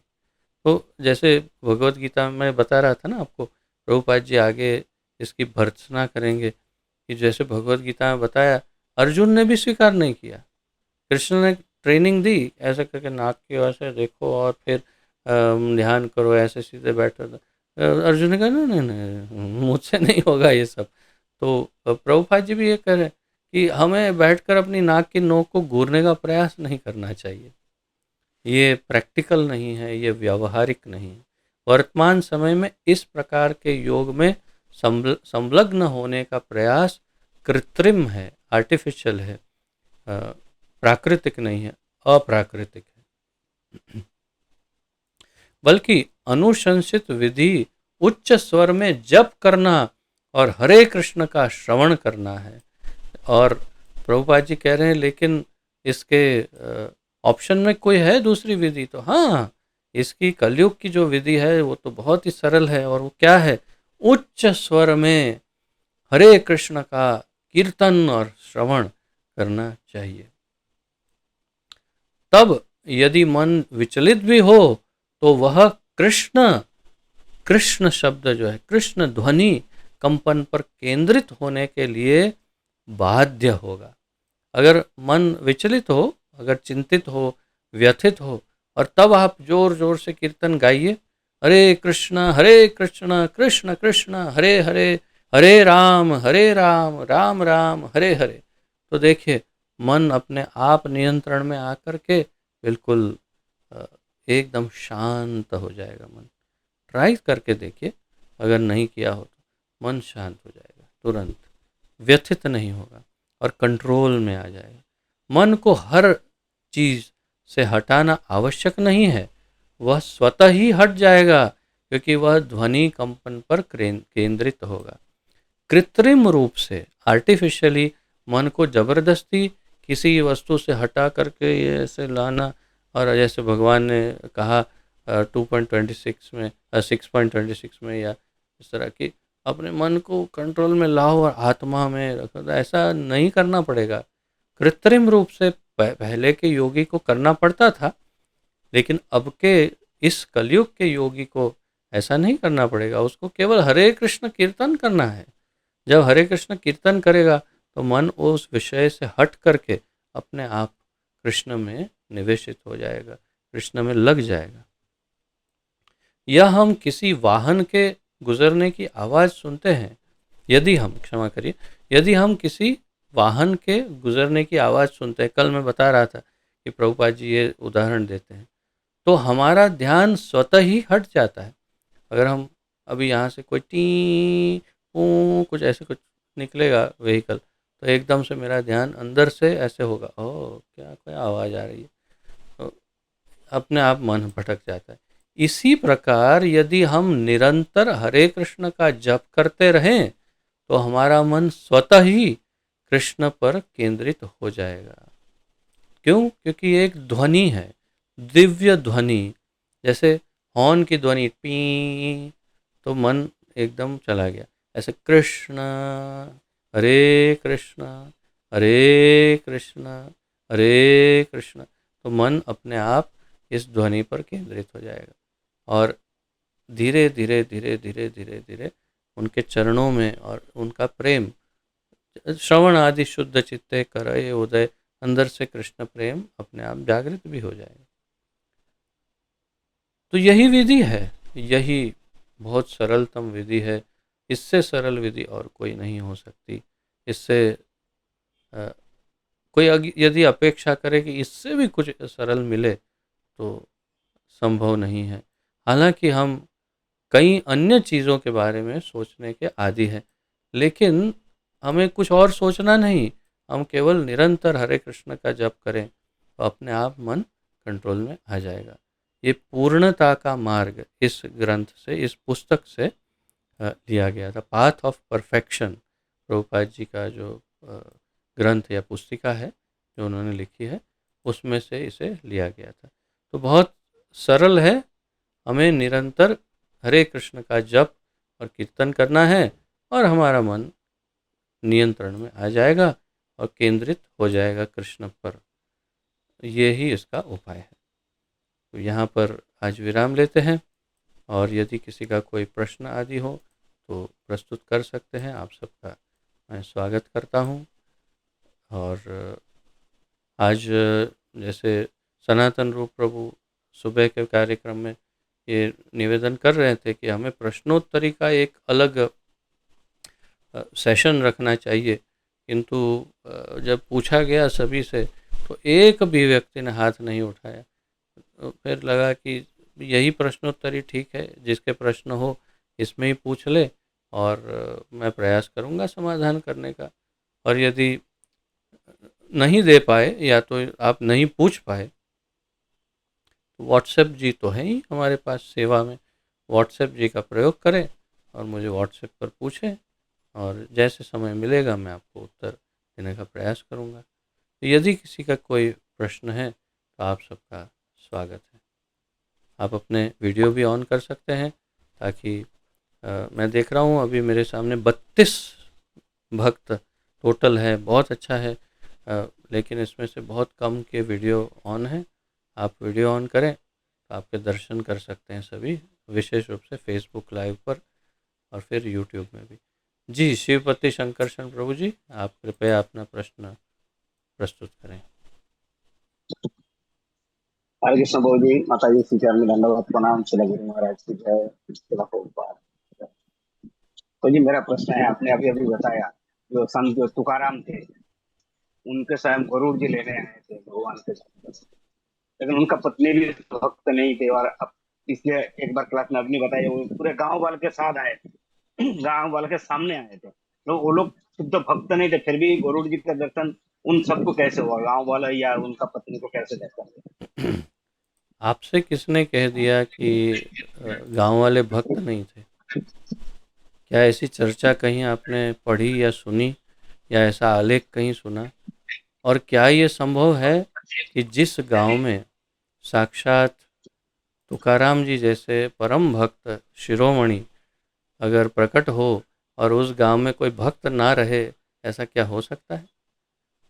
तो जैसे भगवत गीता में मैं बता रहा था ना आपको, प्रभुपाद जी आगे इसकी भर्त्सना करेंगे कि जैसे भगवत गीता में बताया, अर्जुन ने भी स्वीकार नहीं किया। कृष्ण ने ट्रेनिंग दी, ऐसे करके नाक की ओर से देखो और फिर ध्यान करो, ऐसे सीधे बैठो। अर्जुन ने कहा नहीं नहीं नहीं, मुझसे नहीं होगा ये सब। तो प्रभुपाद जी भी ये कह रहे हैं कि हमें बैठकर अपनी नाक की नोक को घूरने का प्रयास नहीं करना चाहिए। ये प्रैक्टिकल नहीं है, ये व्यावहारिक नहीं है। वर्तमान समय में इस प्रकार के योग में संलग्न होने का प्रयास कृत्रिम है, आर्टिफिशियल है, प्राकृतिक नहीं है, अप्राकृतिक है। बल्कि अनुशंसित विधि उच्च स्वर में जप करना और हरे कृष्ण का श्रवण करना है। और प्रभुपाद जी कह रहे हैं लेकिन इसके ऑप्शन में कोई है दूसरी विधि? तो हाँ, इसकी कलयुग की जो विधि है वो तो बहुत ही सरल है। और वो क्या है? उच्च स्वर में हरे कृष्ण का कीर्तन और श्रवण करना चाहिए। तब यदि मन विचलित भी हो तो वह कृष्ण कृष्ण शब्द जो है, कृष्ण ध्वनि कंपन पर केंद्रित होने के लिए बाध्य होगा। अगर मन विचलित हो, अगर चिंतित हो, व्यथित हो, और तब आप जोर जोर से कीर्तन गाइए, हरे कृष्ण कृष्ण कृष्ण हरे हरे, हरे राम राम राम हरे हरे, तो देखिए मन अपने आप नियंत्रण में आकर के बिल्कुल एकदम शांत हो जाएगा। मन ट्राई करके देखिए, अगर नहीं किया हो तो मन शांत हो जाएगा, तुरंत व्यथित नहीं होगा और कंट्रोल में आ जाएगा। मन को हर चीज से हटाना आवश्यक नहीं है, वह स्वतः ही हट जाएगा क्योंकि वह ध्वनि कंपन पर केंद्रित होगा। कृत्रिम रूप से, आर्टिफिशियली मन को जबरदस्ती किसी वस्तु से हटा करके ऐसे लाना, और जैसे भगवान ने कहा 2.26 में 6.26 में, या इस तरह की अपने मन को कंट्रोल में लाओ और आत्मा में रखो, तो ऐसा नहीं करना पड़ेगा। कृत्रिम रूप से पहले के योगी को करना पड़ता था, लेकिन अब के इस कलयुग के योगी को ऐसा नहीं करना पड़ेगा। उसको केवल हरे कृष्ण कीर्तन करना है। जब हरे कृष्ण कीर्तन करेगा तो मन उस विषय से हट करके अपने आप कृष्ण में निवेशित हो जाएगा, कृष्ण में लग जाएगा। या हम किसी वाहन के गुजरने की आवाज़ सुनते हैं, यदि हम, क्षमा करिए, यदि हम किसी वाहन के गुजरने की आवाज़ सुनते हैं, कल मैं बता रहा था कि प्रभुपाद जी ये उदाहरण देते हैं, तो हमारा ध्यान स्वतः ही हट जाता है। अगर हम अभी यहाँ से कोई टी कुछ ऐसे कुछ निकलेगा व्हीकल, तो एकदम से मेरा ध्यान अंदर से ऐसे होगा, ओह क्या कोई आवाज़ आ रही है, तो अपने आप मन भटक जाता है। इसी प्रकार यदि हम निरंतर हरे कृष्ण का जप करते रहें तो हमारा मन स्वतः ही कृष्ण पर केंद्रित हो जाएगा। क्यों? क्योंकि एक ध्वनि है, दिव्य ध्वनि, जैसे हॉर्न की ध्वनि पी, तो मन एकदम चला गया। ऐसे कृष्ण हरे कृष्ण हरे कृष्ण हरे कृष्ण, तो मन अपने आप इस ध्वनि पर केंद्रित हो जाएगा और धीरे धीरे धीरे धीरे धीरे धीरे उनके चरणों में और उनका प्रेम, श्रवण आदि शुद्ध चित्ते करे उदय, अंदर से कृष्ण प्रेम अपने आप जागृत भी हो जाएगा। तो यही विधि है, यही बहुत सरलतम विधि है। इससे सरल विधि और कोई नहीं हो सकती। इससे कोई यदि अपेक्षा करे कि इससे भी कुछ सरल मिले तो संभव नहीं है। हालांकि हम कई अन्य चीज़ों के बारे में सोचने के आदी हैं, लेकिन हमें कुछ और सोचना नहीं, हम केवल निरंतर हरे कृष्ण का जप करें तो अपने आप मन कंट्रोल में आ जाएगा। ये पूर्णता का मार्ग इस ग्रंथ से, इस पुस्तक से लिया गया था। Path of perfection Prabhupada ji का जो ग्रंथ या पुस्तिका है जो उन्होंने लिखी है, उसमें से इसे लिया गया था। तो बहुत सरल है, हमें निरंतर हरे कृष्ण का जप और कीर्तन करना है और हमारा मन नियंत्रण में आ जाएगा और केंद्रित हो जाएगा कृष्ण पर। ये ही इसका उपाय है। तो यहाँ पर आज विराम लेते हैं और यदि किसी का कोई प्रश्न आदि हो तो प्रस्तुत कर सकते हैं। आप सबका मैं स्वागत करता हूँ। और आज जैसे सनातन रूप प्रभु सुबह के कार्यक्रम में ये निवेदन कर रहे थे कि हमें प्रश्नोत्तरी का एक अलग सेशन रखना चाहिए, किंतु जब पूछा गया सभी से तो एक भी व्यक्ति ने हाथ नहीं उठाया। तो फिर लगा कि यही प्रश्नोत्तरी ठीक है, जिसके प्रश्न हो इसमें ही पूछ ले और मैं प्रयास करूँगा समाधान करने का। और यदि नहीं दे पाए या तो आप नहीं पूछ पाए तो व्हाट्सएप जी तो है ही हमारे पास सेवा में, व्हाट्सएप जी का प्रयोग करें और मुझे व्हाट्सएप पर पूछें और जैसे समय मिलेगा मैं आपको उत्तर देने का प्रयास करूँगा। तो यदि किसी का कोई प्रश्न है तो आप सबका स्वागत है। आप अपने वीडियो भी ऑन कर सकते हैं ताकि मैं देख रहा हूँ अभी मेरे सामने 32 भक्त टोटल है, बहुत अच्छा है। लेकिन इसमें से बहुत कम के वीडियो ऑन है। आप वीडियो ऑन करें तो आपके दर्शन कर सकते हैं सभी, विशेष रूप से फेसबुक लाइव पर और फिर यूट्यूब में भी। जी, शिवपति शंकरशन प्रभु जी, आप कृपया अपना प्रश्न प्रस्तुत करें। हरे कृष्ण प्रभु जी, माता जी श्री चरण में दंडवत प्रणाम। श्री गुरु महाराज की जय। तो जी मेरा प्रश्न है, आपने अभी अभी बताया जो संत जो तुकाराम थे उनके स्वयं गरुड़ जी लेने आए थे भगवान के साथ, लेकिन उनका पत्नी भी भक्त नहीं थे और इसलिए एक बार क्लास में अपनी बताई वो पूरे गांव वाले के साथ आए थे, गांव वाले के सामने आए थे। तो वो लोग शुद्ध भक्त नहीं थे, फिर भी गरुड़ जी का दर्शन उन सबको कैसे हुआ? गांव वाला या उनका पत्नी को कैसे दर्शन? आपसे किसने कह दिया कि गांव वाले भक्त नहीं थे? क्या ऐसी चर्चा कहीं आपने पढ़ी या सुनी या ऐसा आलेख कहीं सुना? और क्या ये संभव है कि जिस गांव में साक्षात तुकाराम जी जैसे परम भक्त शिरोमणि अगर प्रकट हो और उस गांव में कोई भक्त ना रहे, ऐसा क्या हो सकता है?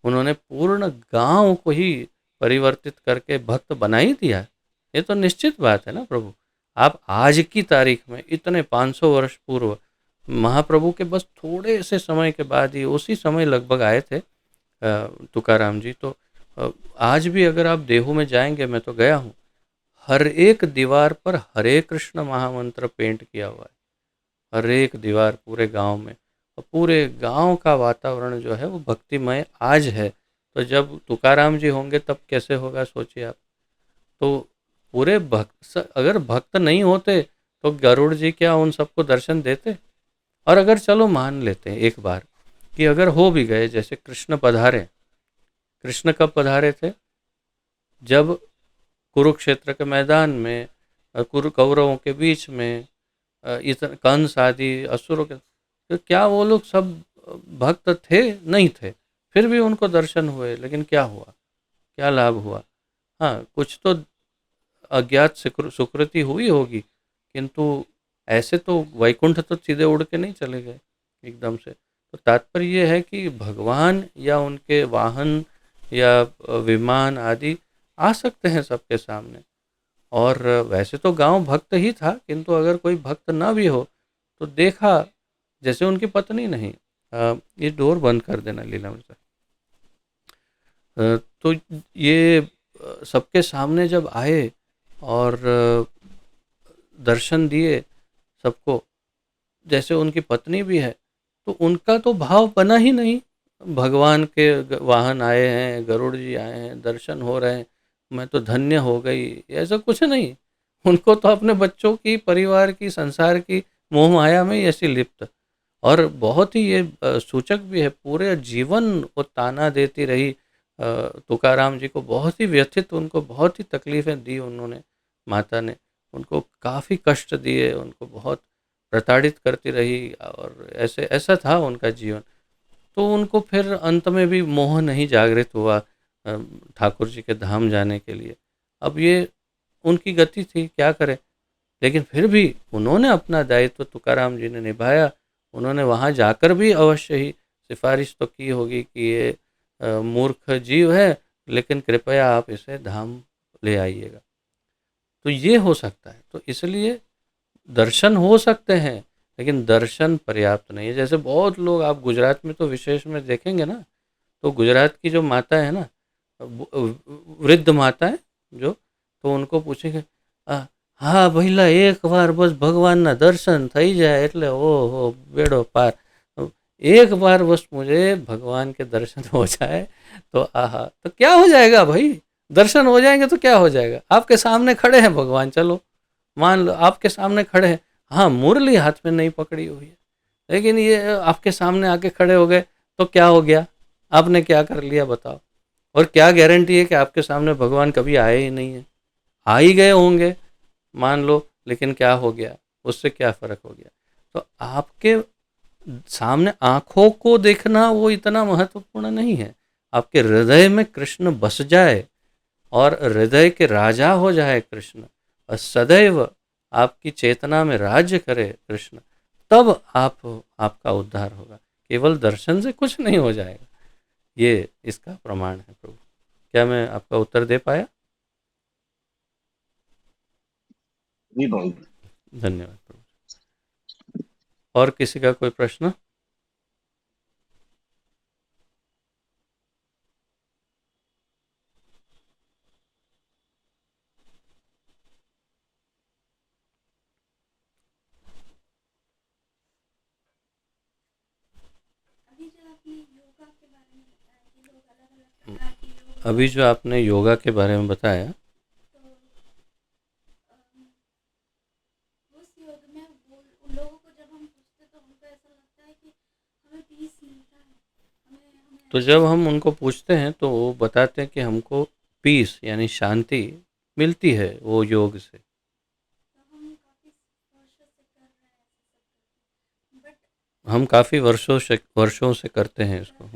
उन्होंने पूर्ण गांव को ही परिवर्तित करके भक्त बना ही दिया। ये तो निश्चित बात है ना प्रभु। आप आज की तारीख में इतने 500 वर्ष पूर्व महाप्रभु के बस थोड़े से समय के बाद ही, उसी समय लगभग आए थे तुकाराम जी। तो आज भी अगर आप देहू में जाएंगे, मैं तो गया हूँ, हर एक दीवार पर हरे कृष्ण महामंत्र पेंट किया हुआ है, हर एक दीवार पूरे गांव में। और पूरे गांव का वातावरण जो है वो भक्तिमय आज है। तो जब तुकाराम जी होंगे तब कैसे होगा, सोचिए आप। तो पूरे भक्त, अगर भक्त नहीं होते तो गरुड़ जी क्या उन सबको दर्शन देते? और अगर चलो मान लेते हैं एक बार कि अगर हो भी गए, जैसे कृष्ण पधारे, कृष्ण कब पधारे थे? जब कुरुक्षेत्र के मैदान में कौरवों के बीच में इतने कंस आदि असुरों के, तो क्या वो लोग सब भक्त थे? नहीं थे। फिर भी उनको दर्शन हुए, लेकिन क्या हुआ, क्या लाभ हुआ? हाँ, कुछ तो अज्ञात सुकृति हुई होगी, किंतु ऐसे तो वैकुंठ तो सीधे उड़ के नहीं चले गए एकदम से। तो तात्पर्य ये है कि भगवान या उनके वाहन या विमान आदि आ सकते हैं सबके सामने। और वैसे तो गांव भक्त ही था, किंतु अगर कोई भक्त ना भी हो तो देखा, जैसे उनकी पत्नी नहीं, ये डोर बंद कर देना लीलामणि सर। तो ये सबके सामने जब आए और दर्शन दिए सबको, जैसे उनकी पत्नी भी है, तो उनका तो भाव बना ही नहीं। भगवान के वाहन आए हैं, गरुड़ जी आए हैं, दर्शन हो रहे हैं, मैं तो धन्य हो गई, ऐसा कुछ नहीं। उनको तो अपने बच्चों की, परिवार की, संसार की मोह माया में ही ऐसी लिप्त। और बहुत ही ये सूचक भी है, पूरे जीवन वो ताना देती रही। तुकाराम जी को बहुत ही व्यथित, उनको बहुत ही तकलीफ़ें दी उन्होंने, माता ने उनको काफ़ी कष्ट दिए, उनको बहुत प्रताड़ित करती रही, और ऐसे ऐसा था उनका जीवन। तो उनको फिर अंत में भी मोह नहीं जागृत हुआ ठाकुर जी के धाम जाने के लिए। अब ये उनकी गति थी, क्या करें। लेकिन फिर भी उन्होंने अपना दायित्व तुकाराम जी ने निभाया। उन्होंने वहाँ जाकर भी अवश्य ही सिफारिश तो की होगी कि ये मूर्ख जीव है, लेकिन कृपया आप इसे धाम ले आइएगा। तो ये हो सकता है। तो इसलिए दर्शन हो सकते हैं, लेकिन दर्शन पर्याप्त नहीं है। जैसे बहुत लोग, आप गुजरात में तो विशेष में देखेंगे ना, तो गुजरात की जो माता है ना, वृद्ध माता है जो, तो उनको पूछेंगे, હા ભઈલા એક વાર બસ ભગવાનના दर्शन થઈ જાય એટલે ओहो बेड़ो पार, एक बार बस मुझे भगवान के दर्शन हो जाए तो आहा, तो क्या हो जाएगा भाई, दर्शन हो जाएंगे तो क्या हो जाएगा, आपके सामने खड़े हैं भगवान, चलो मान लो आपके सामने खड़े हैं, हाँ मुरली हाथ में नहीं पकड़ी हुई है, लेकिन ये आपके सामने आके खड़े हो गए तो क्या हो गया, आपने क्या कर लिया बताओ। और क्या गारंटी है कि आपके सामने भगवान कभी आए ही नहीं है, आ ही गए होंगे मान लो, लेकिन क्या हो गया, उससे क्या फ़र्क हो गया। तो आपके सामने आँखों को देखना वो इतना महत्वपूर्ण नहीं है, आपके हृदय में कृष्ण बस जाए और हृदय के राजा हो जाए कृष्ण, और सदैव आपकी चेतना में राज्य करे कृष्ण, तब आपका उद्धार होगा। केवल दर्शन से कुछ नहीं हो जाएगा, ये इसका प्रमाण है प्रभु। क्या मैं आपका उत्तर दे पाया? जी बहुत। धन्यवाद प्रभु। और किसी का कोई प्रश्न? अभी जो आपने योगा के बारे में बताया, तो जब हम उनको पूछते हैं तो वो बताते हैं कि हमको पीस यानी शांति मिलती है वो योग से। हम काफ़ी वर्षों से करते हैं इसको।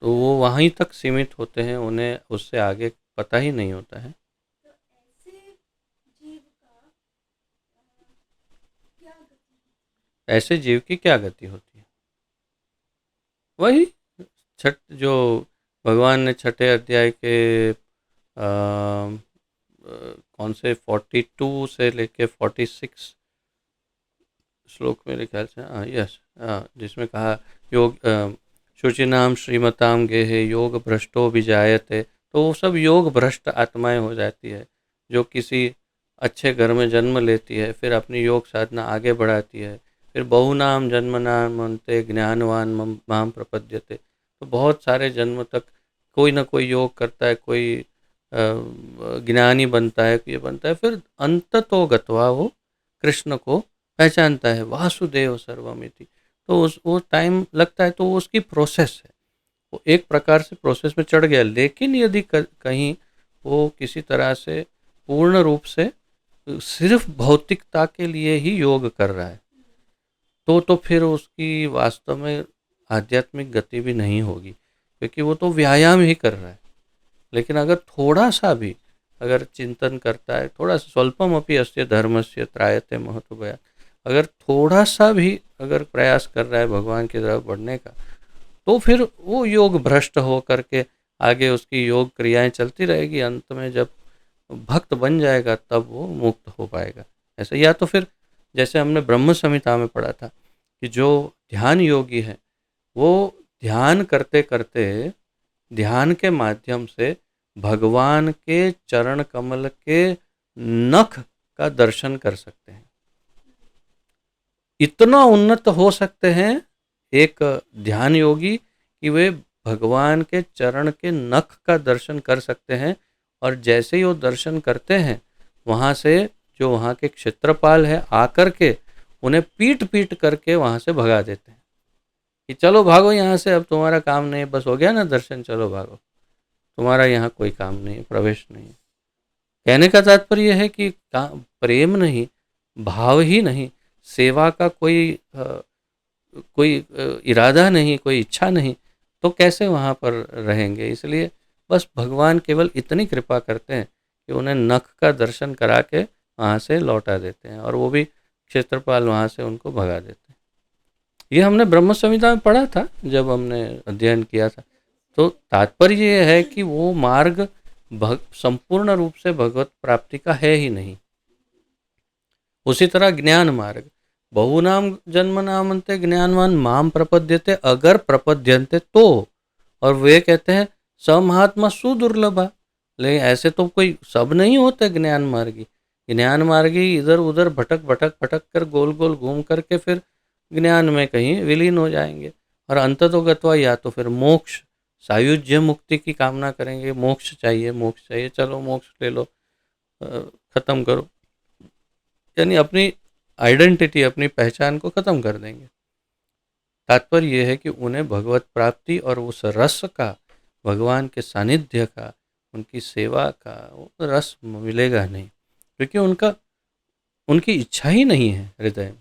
तो वो वहीं तक सीमित होते हैं, उन्हें उससे आगे पता ही नहीं होता है। ऐसे जीव की क्या गति होती है? वही छठ जो भगवान ने छठे अध्याय के कौन से 42 से लेके 46 श्लोक मेरे ख्याल से, हाँ यस, जिसमें कहा योग शुचिनाम श्रीमताम गेहे योग भ्रष्टो विजायते, तो वो सब योग भ्रष्ट आत्माएं हो जाती है, जो किसी अच्छे घर में जन्म लेती है, फिर अपनी योग साधना आगे बढ़ाती है, फिर बहुनाम जन्मनाम अंते ज्ञानवान माम प्रपद्यते, तो बहुत सारे जन्म तक कोई ना कोई योग करता है, कोई ज्ञानी बनता है, ये बनता है, फिर अंत तो गत्वा वो कृष्ण को पहचानता है, वासुदेव सर्वमिति। तो उस वो टाइम लगता है, तो वो उसकी प्रोसेस है, वो एक प्रकार से प्रोसेस में चढ़ गया। लेकिन यदि कहीं वो किसी तरह से पूर्ण रूप से सिर्फ भौतिकता के लिए ही योग कर रहा है, तो फिर उसकी वास्तव में आध्यात्मिक गति भी नहीं होगी, क्योंकि वो तो व्यायाम ही कर रहा है। लेकिन अगर थोड़ा सा भी अगर चिंतन करता है, थोड़ा सा स्वल्पम अपि अस्य धर्मस्य त्रायते महतो भयात्, अगर थोड़ा सा भी अगर प्रयास कर रहा है भगवान की तरफ बढ़ने का, तो फिर वो योग भ्रष्ट हो करके आगे उसकी योग क्रियाएं चलती रहेगी, अंत में जब भक्त बन जाएगा तब वो मुक्त हो पाएगा। ऐसे या तो फिर जैसे हमने ब्रह्म संहिता में पढ़ा था कि जो ध्यान योगी है वो ध्यान करते करते ध्यान के माध्यम से भगवान के चरण कमल के नख का दर्शन कर सकते हैं। इतना उन्नत हो सकते हैं एक ध्यान योगी कि वे भगवान के चरण के नख का दर्शन कर सकते हैं, और जैसे ही वो दर्शन करते हैं वहाँ से जो वहाँ के क्षेत्रपाल है आकर के उन्हें पीट पीट करके वहाँ से भगा देते हैं कि चलो भागो यहाँ से, अब तुम्हारा काम नहीं, बस हो गया ना दर्शन, चलो भागो, तुम्हारा यहाँ कोई काम नहीं, प्रवेश नहीं। कहने का तात्पर्य है कि प्रेम नहीं, भाव ही नहीं, सेवा का कोई इरादा नहीं, कोई इच्छा नहीं, तो कैसे वहाँ पर रहेंगे। इसलिए बस भगवान केवल इतनी कृपा करते हैं कि उन्हें नख का दर्शन करा के वहाँ से लौटा देते हैं, और वो भी क्षेत्रपाल वहाँ से उनको भगा देते हैं। ये हमने ब्रह्म संहिता में पढ़ा था जब हमने अध्ययन किया था। तो तात्पर्य ये है कि वो मार्ग संपूर्ण रूप से भगवत प्राप्ति का है ही नहीं। उसी तरह ज्ञान मार्ग, बहुनाम जन्म नामन्ते ज्ञानवान माम प्रपद्यते, अगर प्रपद्यन्ते तो, और वे कहते हैं समहात्मा सुदुर्लभा, लेकिन ऐसे तो कोई सब नहीं होते ज्ञान मार्गी। ज्ञान मार्गी इधर उधर भटक भटक भटक कर गोल गोल घूम करके फिर ज्ञान में कहीं विलीन हो जाएंगे, और अंततोगत्वा या तो फिर मोक्ष सायुज्य मुक्ति की कामना करेंगे, मोक्ष चाहिए मोक्ष चाहिए, चलो मोक्ष ले लो, खत्म करो, यानी अपनी आइडेंटिटी अपनी पहचान को खत्म कर देंगे। तात्पर्य यह है कि उन्हें भगवत प्राप्ति और उस रस का, भगवान के सानिध्य का, उनकी सेवा का वो रस मिलेगा नहीं, क्योंकि उनकी इच्छा ही नहीं है हृदय में।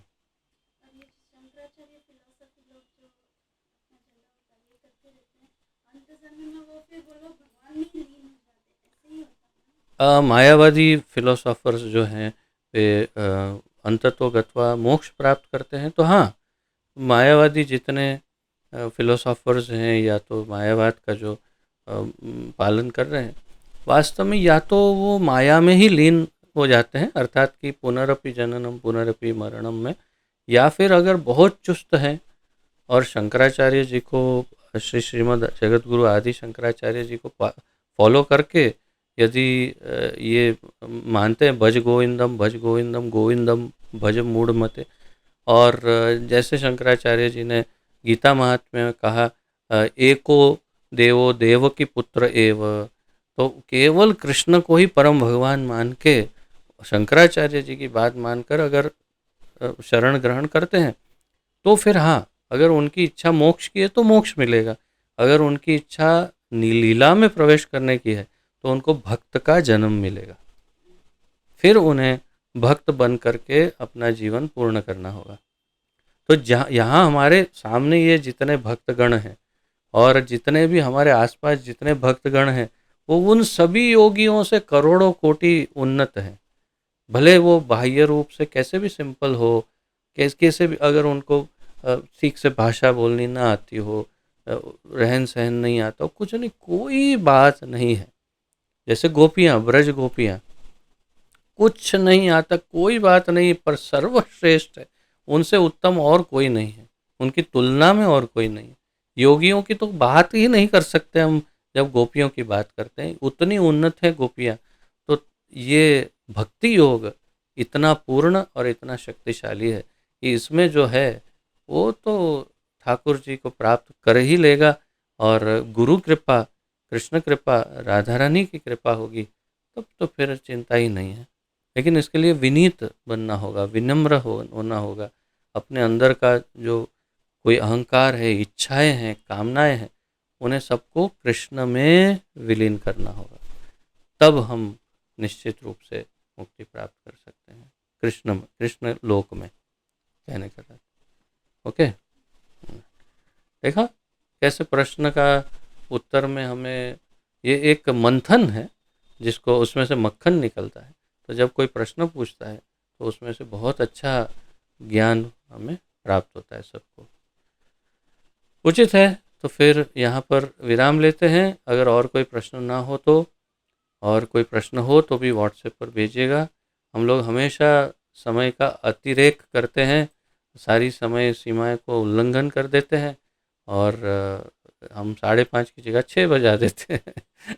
मायावादी फिलोसोफर्स जो हैं वे अंततोगत्वा मोक्ष प्राप्त करते हैं। तो हाँ, मायावादी जितने फिलोसोफर्स हैं या तो मायावाद का जो पालन कर रहे हैं, वास्तव में या तो वो माया में ही लीन हो जाते हैं, अर्थात कि पुनरपि जननम पुनरपि मरणम में, या फिर अगर बहुत चुस्त हैं और शंकराचार्य जी को, श्री श्रीमद् जगत गुरु आदि शंकराचार्य जी को फॉलो करके यदि ये मानते हैं भज गोविंदम गोविंदम भज मूढ़ मते, और जैसे शंकराचार्य जी ने गीता महात्म्य में कहा एको देवो देव की पुत्र एव, तो केवल कृष्ण को ही परम भगवान मान के शंकराचार्य जी की बात मानकर अगर शरण ग्रहण करते हैं, तो फिर हाँ, अगर उनकी इच्छा मोक्ष की है तो मोक्ष मिलेगा, अगर उनकी इच्छा लीला में प्रवेश करने की है तो उनको भक्त का जन्म मिलेगा, फिर उन्हें भक्त बन करके अपना जीवन पूर्ण करना होगा। तो यहाँ हमारे सामने ये जितने भक्तगण हैं और जितने भी हमारे आसपास जितने भक्तगण हैं, वो उन सभी योगियों से करोड़ों कोटि उन्नत हैं। भले वो बाह्य रूप से कैसे भी सिंपल हो, कैसे भी अगर उनको ठीक से भाषा बोलनी ना आती हो, रहन सहन नहीं आता हो, कुछ नहीं, कोई बात नहीं है। जैसे गोपियाँ, ब्रज गोपियाँ, कुछ नहीं आता, कोई बात नहीं, पर सर्वश्रेष्ठ है, उनसे उत्तम और कोई नहीं है, उनकी तुलना में और कोई नहीं है। योगियों की तो बात ही नहीं कर सकते हम, जब गोपियों की बात करते हैं उतनी उन्नत है गोपियाँ। तो ये भक्ति योग इतना पूर्ण और इतना शक्तिशाली है कि इसमें जो है वो तो ठाकुर जी को प्राप्त कर ही लेगा, और गुरु कृपा, कृष्ण कृपा, राधा रानी की कृपा होगी, तब तो फिर चिंता ही नहीं है। लेकिन इसके लिए विनीत बनना होगा, विनम्र होना होगा, अपने अंदर का जो कोई अहंकार है, इच्छाएं हैं, कामनाएं हैं, उन्हें सबको कृष्ण में विलीन करना होगा, तब हम निश्चित रूप से मुक्ति प्राप्त कर सकते हैं कृष्ण लोक में, कहने का था। ओके, देखा कैसे प्रश्न का उत्तर में हमें ये एक मंथन है जिसको उसमें से मक्खन निकलता है। तो जब कोई प्रश्न पूछता है तो उसमें से बहुत अच्छा ज्ञान हमें प्राप्त होता है सबको। उचित है, तो फिर यहाँ पर विराम लेते हैं। अगर और कोई प्रश्न ना हो तो, और कोई प्रश्न हो तो भी व्हाट्सएप पर भेजिएगा। हम लोग हमेशा समय का अतिरेक करते हैं, सारी समय सीमाएं को उल्लंघन कर देते हैं, और हम 5:30 की जगह 6 बजा देते हैं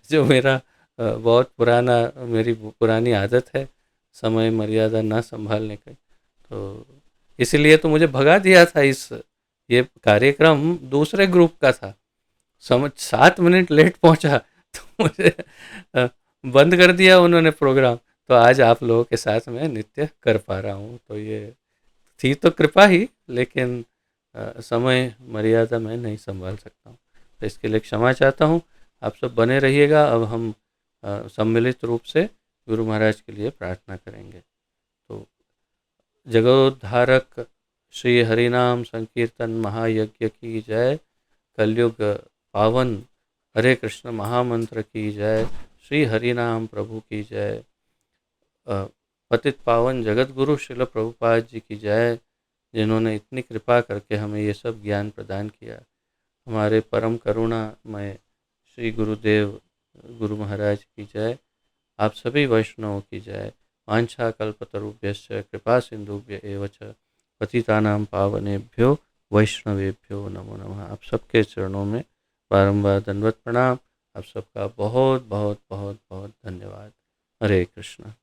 जो मेरा बहुत मेरी पुरानी आदत है, समय मर्यादा ना संभालने की। तो इसलिए तो मुझे भगा दिया था, ये कार्यक्रम दूसरे ग्रुप का था, समझ 7 मिनट लेट पहुंचा तो मुझे बंद कर दिया उन्होंने प्रोग्राम। तो आज आप लोगों के साथ मैं नित्य कर पा रहा हूँ, तो ये थी तो कृपा ही, लेकिन समय मर्यादा मैं नहीं संभाल सकता हूँ, तो इसके लिए क्षमा चाहता हूँ। आप सब बने रहिएगा। अब हम सम्मिलित रूप से गुरु महाराज के लिए प्रार्थना करेंगे। तो जगोद्धारक श्री हरिनाम संकीर्तन महायज्ञ की जय। कलयुग पावन हरे कृष्ण महामंत्र की जय। श्री हरिनाम प्रभु की जय। पतित पावन जगत गुरु श्रील प्रभुपाद जी की जय, जिन्होंने इतनी कृपा करके हमें ये सब ज्ञान प्रदान किया। हमारे परम करुणामय श्री गुरुदेव गुरु महाराज की जय। आप सभी वैष्णवों की जय। वांछा कल्पतरुभ्यश्च कृपा सिंधुभ्य एव च पतितानां पावनेभ्यो वैष्णवेभ्यो नमो नमः। आप सबके चरणों में बारंबार दंडवत प्रणाम। आप सबका बहुत बहुत बहुत बहुत धन्यवाद। हरे कृष्ण।